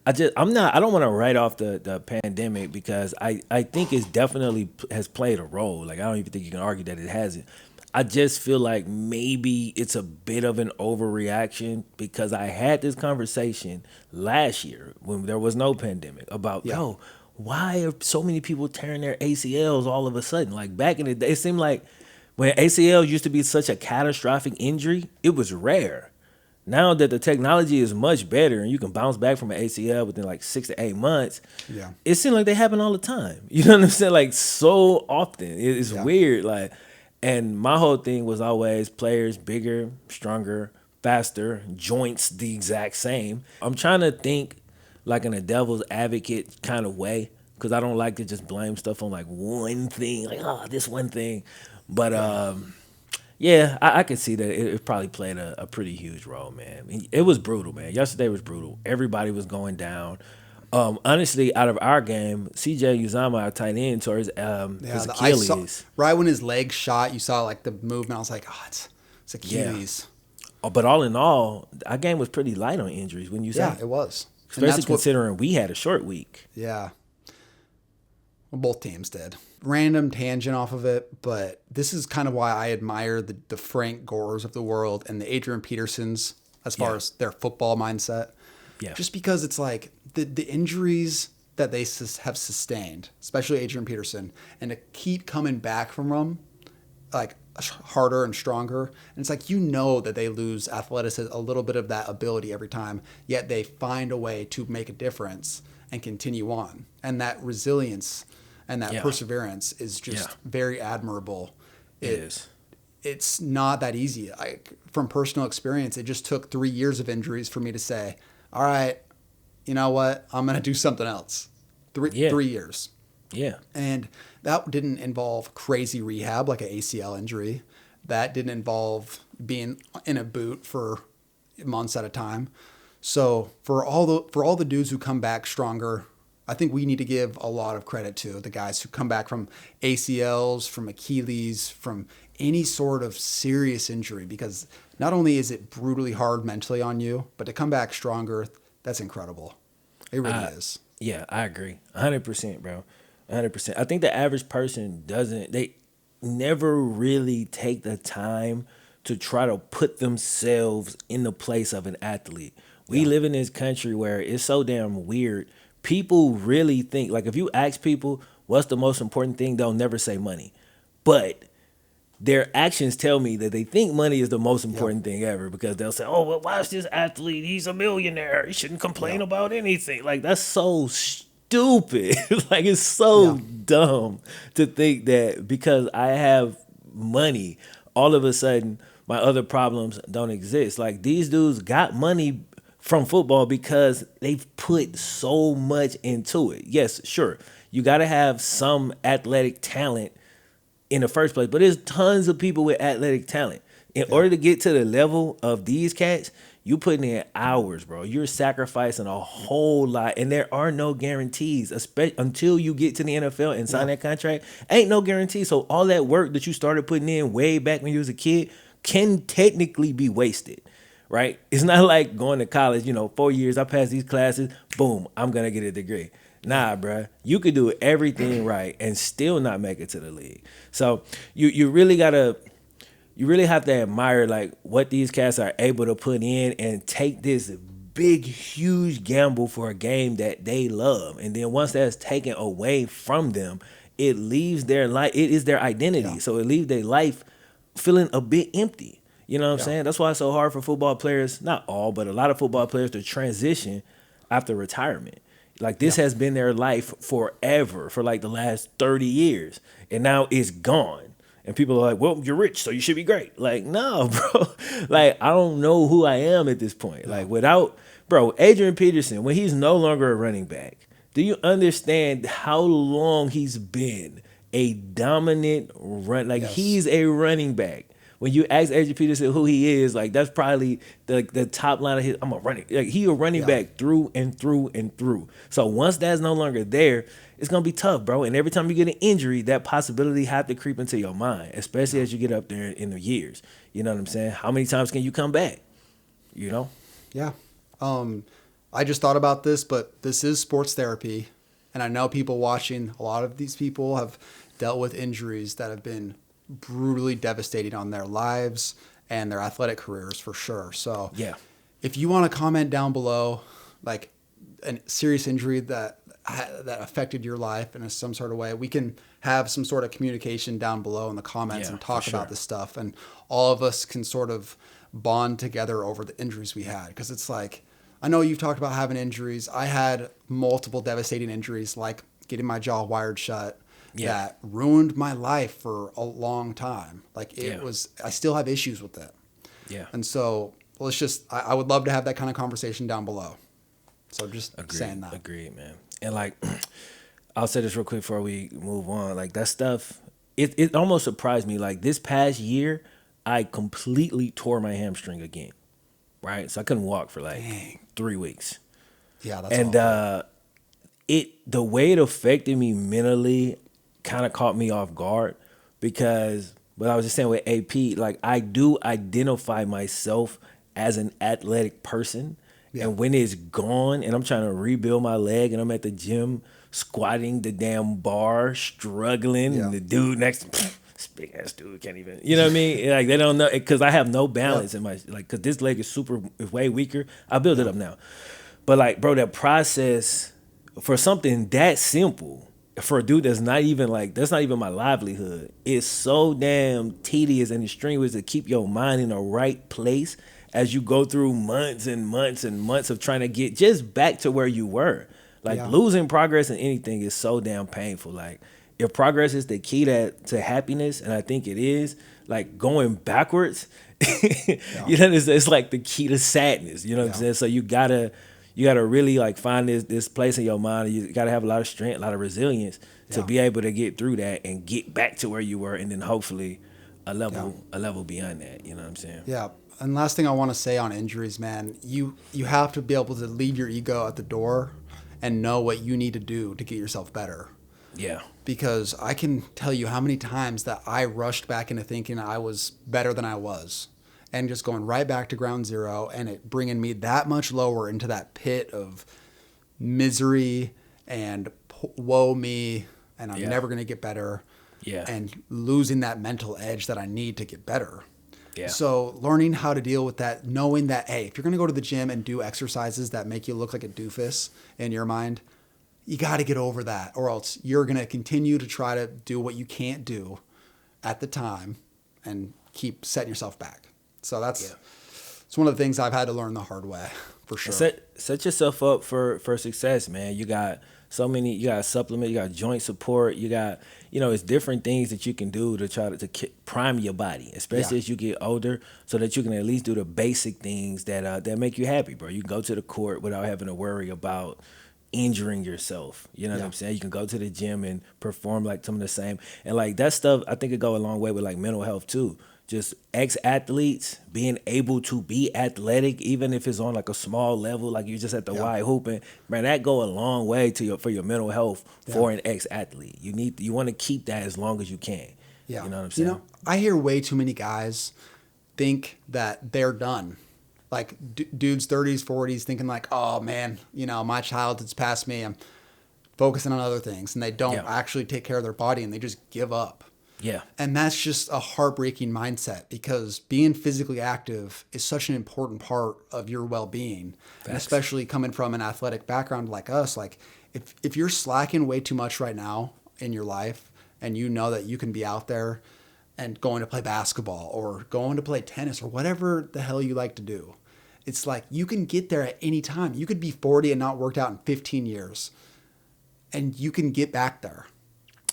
I don't want to write off the pandemic because I think it's definitely has played a role. Like, I don't even think you can argue that it hasn't. I just feel like maybe it's a bit of an overreaction because I had this conversation last year when there was no pandemic about, why are so many people tearing their ACLs all of a sudden? Like, back in the day, it seemed like when ACL used to be such a catastrophic injury, it was rare. Now that the technology is much better and you can bounce back from an ACL within like 6 to 8 months, it seems like they happen all the time. You know what I'm saying? Like, so often. It's weird. Like, and my whole thing was always players bigger, stronger, faster, joints the exact same. I'm trying to think like in a devil's advocate kind of way because I don't like to just blame stuff on like one thing, like, this one thing. But I can see that it probably played a pretty huge role, man. It was brutal, man. Yesterday was brutal. Everybody was going down. Honestly, out of our game, CJ Uzama, our tight end, tore his Achilles. Right when his leg shot, you saw like the movement. I was like, it's Achilles. Yeah. But all in all, our game was pretty light on injuries. When you say it was. Especially considering we had a short week. Yeah. Well, both teams did. Random tangent off of it, but this is kind of why I admire the Frank Gores of the world and the Adrian Petersons as far as their football mindset. Yeah. Just because it's like the injuries that they have sustained, especially Adrian Peterson, and to keep coming back from them, like harder and stronger. And it's like, that they lose athleticism, a little bit of that ability every time, yet they find a way to make a difference and continue on. And that resilience and that perseverance is just very admirable. It is. It's not that easy. From personal experience, it just took 3 years of injuries for me to say, all right, you know what? I'm going to do something else. 3 years. Yeah. And that didn't involve crazy rehab like an ACL injury. That didn't involve being in a boot for months at a time. So for all the dudes who come back stronger, I think we need to give a lot of credit to the guys who come back from ACLs, from Achilles, from any sort of serious injury, because not only is it brutally hard mentally on you, but to come back stronger, that's incredible. It really is. Yeah, I agree. 100%, bro. 100%. I think the average person they never really take the time to try to put themselves in the place of an athlete. We live in this country where it's so damn weird. People really think, like, if you ask people what's the most important thing, they'll never say money. But their actions tell me that they think money is the most important thing ever, because they'll say, oh, well, watch this athlete. He's a millionaire. He shouldn't complain about anything. Like, that's so stupid. Like, it's so dumb to think that because I have money, all of a sudden my other problems don't exist. Like, these dudes got money from football because they've put so much into it. Yes, sure, you got to have some athletic talent in the first place, but there's tons of people with athletic talent. In order to get to the level of these cats, you putting in hours, bro. You're sacrificing a whole lot, and there are no guarantees, especially until you get to the NFL and sign that contract. Ain't no guarantee. So all that work that you started putting in way back when you was a kid can technically be wasted, right? It's not like going to college, 4 years, I passed these classes, boom, I'm going to get a degree. Nah, bruh. You could do everything right and still not make it to the league. So you really have to admire like what these cats are able to put in and take this big, huge gamble for a game that they love. And then once that's taken away from them, it leaves their life, it is their identity. Yeah. So it leaves their life feeling a bit empty. You know what I'm saying? That's why it's so hard for football players, not all, but a lot of football players to transition after retirement. Like this has been their life forever for like the last 30 years. And now it's gone. And people are like, well, you're rich, so you should be great. Like, no, bro. Like, I don't know who I am at this point. Like, without, bro, Adrian Peterson, when he's no longer a running back, do you understand how long he's been a dominant run? Like, he's a running back. When you ask Adrian Peterson who he is, like that's probably the top line of his. I'm a running. Like he a running back through and through and through. So once that's no longer there, it's gonna be tough, bro. And every time you get an injury, that possibility have to creep into your mind, especially as you get up there in the years. You know what I'm saying? How many times can you come back? You know? Yeah. I just thought about this, but this is sports therapy, and I know people watching. A lot of these people have dealt with injuries that have been brutally devastating on their lives and their athletic careers for sure. So yeah, if you want to comment down below, like a serious injury that affected your life in some sort of way, we can have some sort of communication down below in the comments and talk about this stuff. And all of us can sort of bond together over the injuries we had. Cause it's like, I know you've talked about having injuries. I had multiple devastating injuries, like getting my jaw wired shut, that ruined my life for a long time. Like it was, I still have issues with it. Yeah. And so let's just, I would love to have that kind of conversation down below. So just saying that. Agreed, man. And like, I'll say this real quick before we move on. Like that stuff, it almost surprised me. Like this past year, I completely tore my hamstring again. Right. So I couldn't walk for like 3 weeks. Yeah. That's and awful. The way it affected me mentally kind of caught me off guard because what I was just saying with AP, like I do identify myself as an athletic person. Yeah. And when it's gone and I'm trying to rebuild my leg and I'm at the gym squatting the damn bar, struggling, and the dude next to me, this big ass dude can't even, you know what I mean? Like they don't know, because I have no balance in my, like, because this leg is way weaker. I build it up now. But like, bro, that process for something that simple, for a dude that's not even my livelihood, it's so damn tedious and strenuous to keep your mind in the right place as you go through months and months and months of trying to get just back to where you were. Like losing progress in anything is so damn painful. Like if progress is the key to happiness, and I think it is, like going backwards, you know, it's like the key to sadness. You know what I'm saying? So you gotta really like find this place in your mind. You gotta have a lot of strength, a lot of resilience to be able to get through that and get back to where you were, and then hopefully a level beyond that. You know what I'm saying? Yeah. And last thing I want to say on injuries, man, you have to be able to leave your ego at the door and know what you need to do to get yourself better. Yeah. Because I can tell you how many times that I rushed back into thinking I was better than I was, and just going right back to ground zero, and it bringing me that much lower into that pit of misery and woe me, and I'm never going to get better. Yeah. And losing that mental edge that I need to get better. Yeah. So learning how to deal with that, knowing that, hey, if you're going to go to the gym and do exercises that make you look like a doofus in your mind, you got to get over that, or else you're going to continue to try to do what you can't do at the time and keep setting yourself back. So it's one of the things I've had to learn the hard way, for sure. Set yourself up for success, man. You got you got supplement, you got joint support, you got, it's different things that you can do to try to prime your body, especially as you get older, so that you can at least do the basic things that make you happy, bro. You can go to the court without having to worry about injuring yourself. You know what I'm saying? You can go to the gym and perform like some of the same. And like that stuff, I think it go a long way with like mental health too. Just ex-athletes being able to be athletic, even if it's on like a small level, like you just at the wide hooping, man, that go a long way for your mental health for an ex-athlete. You want to keep that as long as you can. Yeah. You know what I'm saying? I hear way too many guys think that they're done. Like dudes 30s, 40s thinking like, oh man, my childhood's past me. I'm focusing on other things. And they don't actually take care of their body, and they just give up. Yeah. And that's just a heartbreaking mindset, because being physically active is such an important part of your well-being. And especially coming from an athletic background like us, like if you're slacking way too much right now in your life, and you know that you can be out there and going to play basketball or going to play tennis or whatever the hell you like to do, It's like you can get there at any time. You could be 40 and not worked out in 15 years, and you can get back there.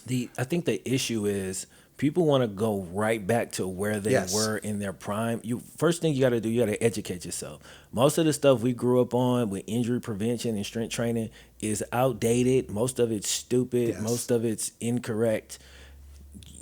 I think the issue is people want to go right back to where they Yes. were in their prime. First thing you got to do, you got to educate yourself. Most of the stuff we grew up on with injury prevention and strength training is outdated. Most of it's stupid. Yes. Most of it's incorrect.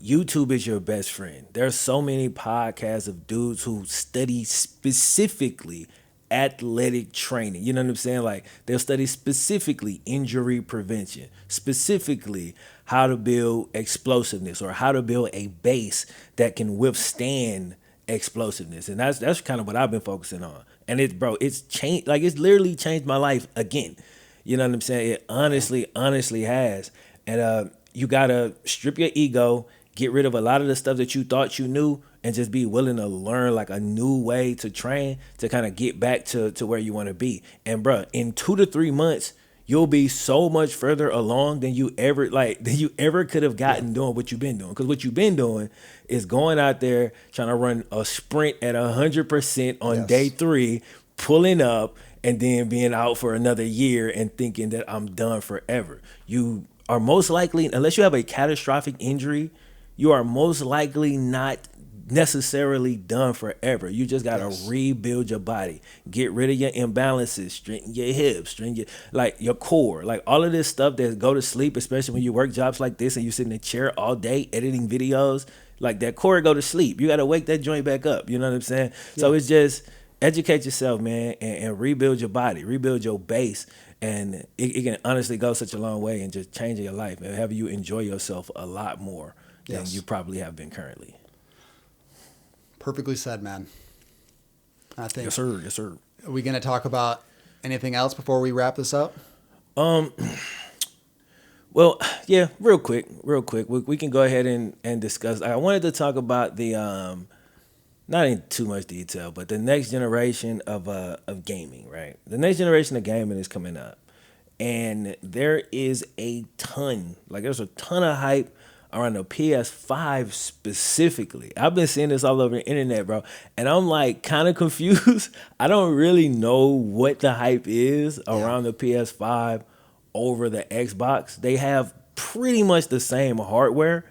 YouTube is your best friend. There's so many podcasts of dudes who study specifically athletic training. You know what I'm saying? Like they'll study specifically injury prevention, specifically how to build explosiveness or how to build a base that can withstand explosiveness. And that's kind of what I've been focusing on. And it's changed, like it's literally changed my life again. You know what I'm saying? It honestly has. And you gotta strip your ego, get rid of a lot of the stuff that you thought you knew, and just be willing to learn like a new way to train to kind of get back to where you want to be. And bro, in 2 to 3 months, you'll be so much further along than you ever could have gotten doing what you've been doing. Because what you've been doing is going out there trying to run a sprint at 100% on Yes. day 3, pulling up, and then being out for another year and thinking that I'm done forever. You are most likely, unless you have a catastrophic injury, you are most likely not necessarily done forever. You just gotta rebuild your body, get rid of your imbalances, straighten your hips, straighten your core, like all of this stuff that go to sleep, especially when you work jobs like this and you sit in the chair all day editing videos. Like that core go to sleep. You gotta wake that joint back up. You know what I'm saying? Yeah. So it's just educate yourself, man, and rebuild your body, rebuild your base. And it can honestly go such a long way and just changing your life and have you enjoy yourself a lot more than you probably have been currently. Perfectly said, man. I think. Yes, sir. Yes, sir. Are we going to talk about anything else before we wrap this up? Well, yeah, real quick. We can go ahead and discuss. I wanted to talk about the not in too much detail, but the next generation of gaming, right? The next generation of gaming is coming up, and there's a ton of hype around the PS5 specifically. I've been seeing this all over the internet, bro, and I'm like kind of confused. I don't really know what the hype is around the PS5 over the Xbox. They have pretty much the same hardware.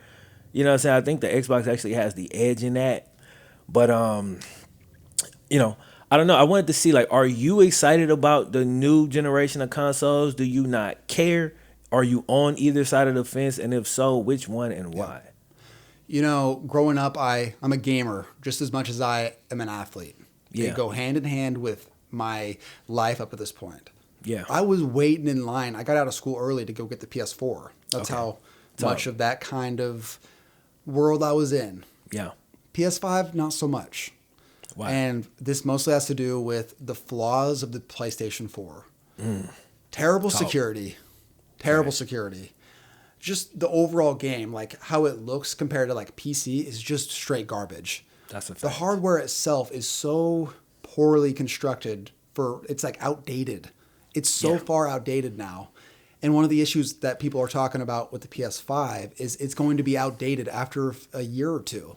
You know what I'm saying? I think the Xbox actually has the edge in that. But you know, I don't know. I wanted to see, like, are you excited about the new generation of consoles? Do you not care? Are you on either side of the fence? And if so, which one and why? You know, growing up, I'm a gamer just as much as I am an athlete. They go hand in hand with my life up to this point. Yeah. I was waiting in line. I got out of school early to go get the PS4. That's how much of that kind of world I was in. Yeah. PS5, not so much. Wow. And this mostly has to do with the flaws of the PlayStation 4. Terrible security. Security. Just the overall game, like how it looks compared to like PC is just straight garbage. That's a fact. The hardware itself is so poorly constructed it's like outdated. It's so far outdated now. And one of the issues that people are talking about with the PS5 is it's going to be outdated after a year or two.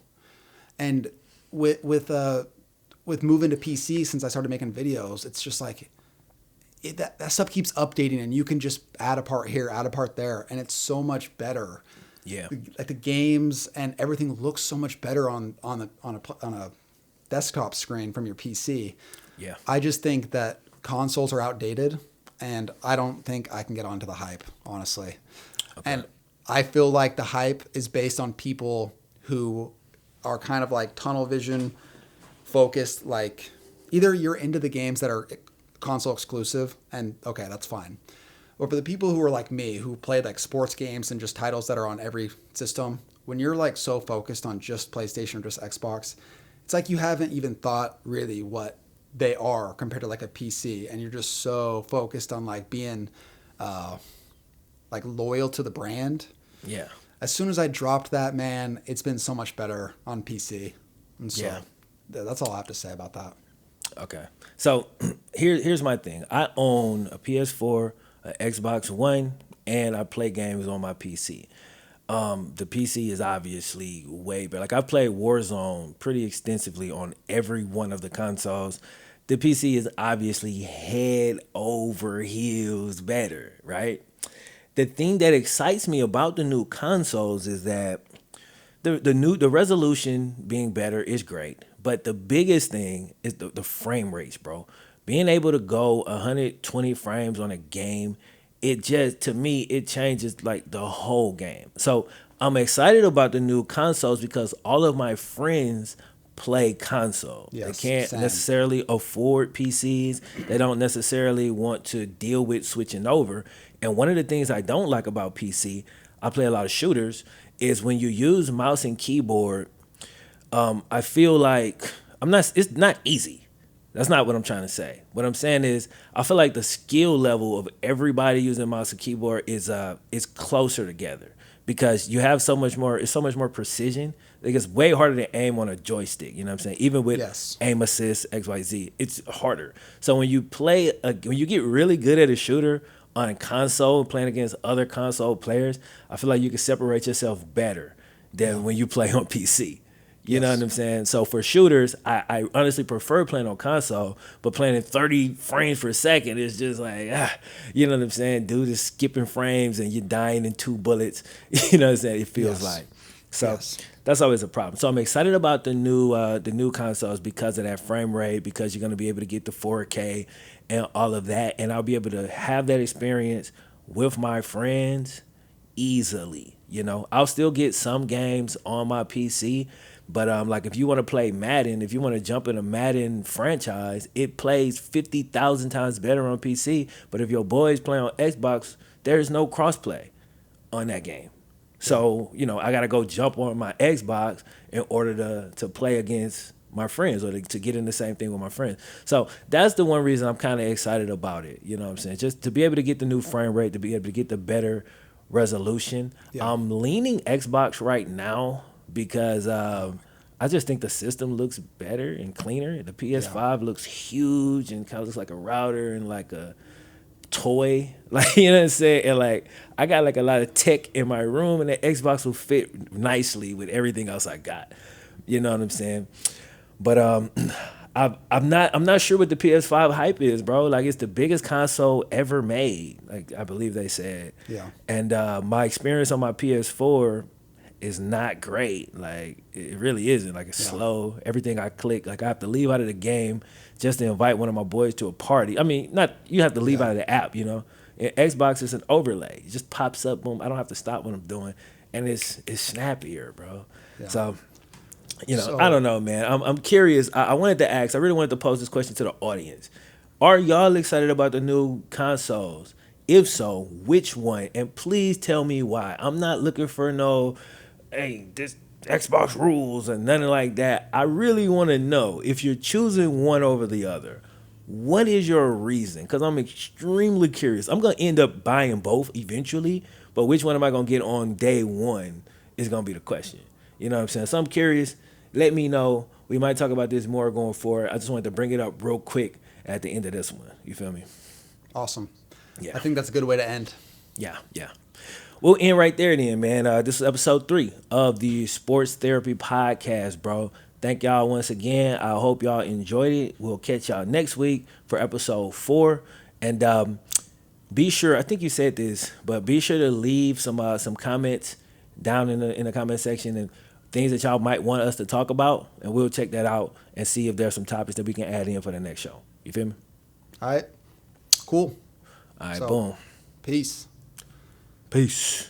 And with moving to PC, since I started making videos, it's just like that stuff keeps updating, and you can just add a part here, add a part there, and it's so much better. Yeah, like the games and everything looks so much better on a desktop screen from your PC. Yeah, I just think that consoles are outdated, and I don't think I can get onto the hype, honestly. Okay. And I feel like the hype is based on people who are kind of like tunnel vision focused. Like either you're into the games that are console exclusive, and okay, that's fine. Or for the people who are like me, who play like sports games and just titles that are on every system, when you're like so focused on just PlayStation or just Xbox, it's like you haven't even thought really what they are compared to like a PC, and you're just so focused on like being like loyal to the brand. Yeah. As soon as I dropped that, man, it's been so much better on PC. And so that's all I have to say about that. Okay. So here's my thing. I own a PS4, an Xbox One, and I play games on my PC. The PC is obviously way better. Like I've played Warzone pretty extensively on every one of the consoles. the PC is obviously head over heels better, right? The thing that excites me about the new consoles is that the resolution being better is great, but the biggest thing is the frame rates, bro. Being able to go 120 frames on a game, it just to me it changes like the whole game. So I'm excited about the new consoles because all of my friends play console. Yes, they can't same. necessarily afford PCs. They don't necessarily want to deal with switching over. And one of the things I don't like about PC, I play a lot of shooters, is when you use mouse and keyboard, I feel like it's not easy. That's not what I'm trying to say. What I'm saying is I feel like the skill level of everybody using mouse and keyboard is closer together because you have so much more precision. Like it's way harder to aim on a joystick, you know what I'm saying? Even with Yes. aim assist, XYZ, it's harder. So when you when you get really good at a shooter on a console, playing against other console players, I feel like you can separate yourself better than when you play on PC. You know what I'm saying? So for shooters, I honestly prefer playing on console, but playing at 30 frames per second is just like, you know what I'm saying? Dude is skipping frames and you're dying in 2 bullets. You know what I'm saying? It feels like. So that's always a problem. So I'm excited about the new consoles because of that frame rate, because you're going to be able to get the 4K and all of that. And I'll be able to have that experience with my friends easily. You know, I'll still get some games on my PC, but like if you want to play Madden, if you want to jump in a Madden franchise, it plays 50,000 times better on PC. But if your boys play on Xbox, there's no crossplay on that game. So, you know, I got to go jump on my Xbox in order to play against my friends or to get in the same thing with my friends. So that's the one reason I'm kind of excited about it. You know what I'm saying? Just to be able to get the new frame rate, to be able to get the better resolution. Yeah. I'm leaning Xbox right now because I just think the system looks better and cleaner. The PS5 looks huge and kind of looks like a router and like a toy, like, you know what I'm saying? And like I got like a lot of tech in my room, and the Xbox will fit nicely with everything else I got. You know what I'm saying? But I'm not sure what the PS5 hype is, bro. Like it's the biggest console ever made, like I believe they said. Yeah. And my experience on my PS4 is not great. Like it really isn't. Like it's slow. Everything I click, like I have to leave out of the game just to invite one of my boys to a party. I mean, not you have to leave out of the app, you know. And Xbox is an overlay. It just pops up, boom. I don't have to stop what I'm doing, and it's snappier, bro. Yeah. So, you know, I don't know, man. I'm curious. I wanted to ask. I really wanted to pose this question to the audience. Are y'all excited about the new consoles? If so, which one? And please tell me why. I'm not looking for no, hey, this Xbox rules and nothing like that. I really want to know if you're choosing one over the other. What is your reason? Because I'm extremely curious. I'm going to end up buying both eventually, but which one am I going to get on day one is going to be the question. You know what I'm saying? So I'm curious. Let me know. We might talk about this more going forward. I just wanted to bring it up real quick at the end of this one. You feel me? Awesome. Yeah. I think that's a good way to end. Yeah. We'll end right there then, man. This is episode 3 of the Sports Therapy Podcast, bro. Thank y'all once again. I hope y'all enjoyed it. We'll catch y'all next week for episode 4. And be sure, I think you said this, but be sure to leave some comments down in the comment section and things that y'all might want us to talk about, and we'll check that out and see if there's some topics that we can add in for the next show. You feel me? All right. Cool. All right, boom. Peace. Peace.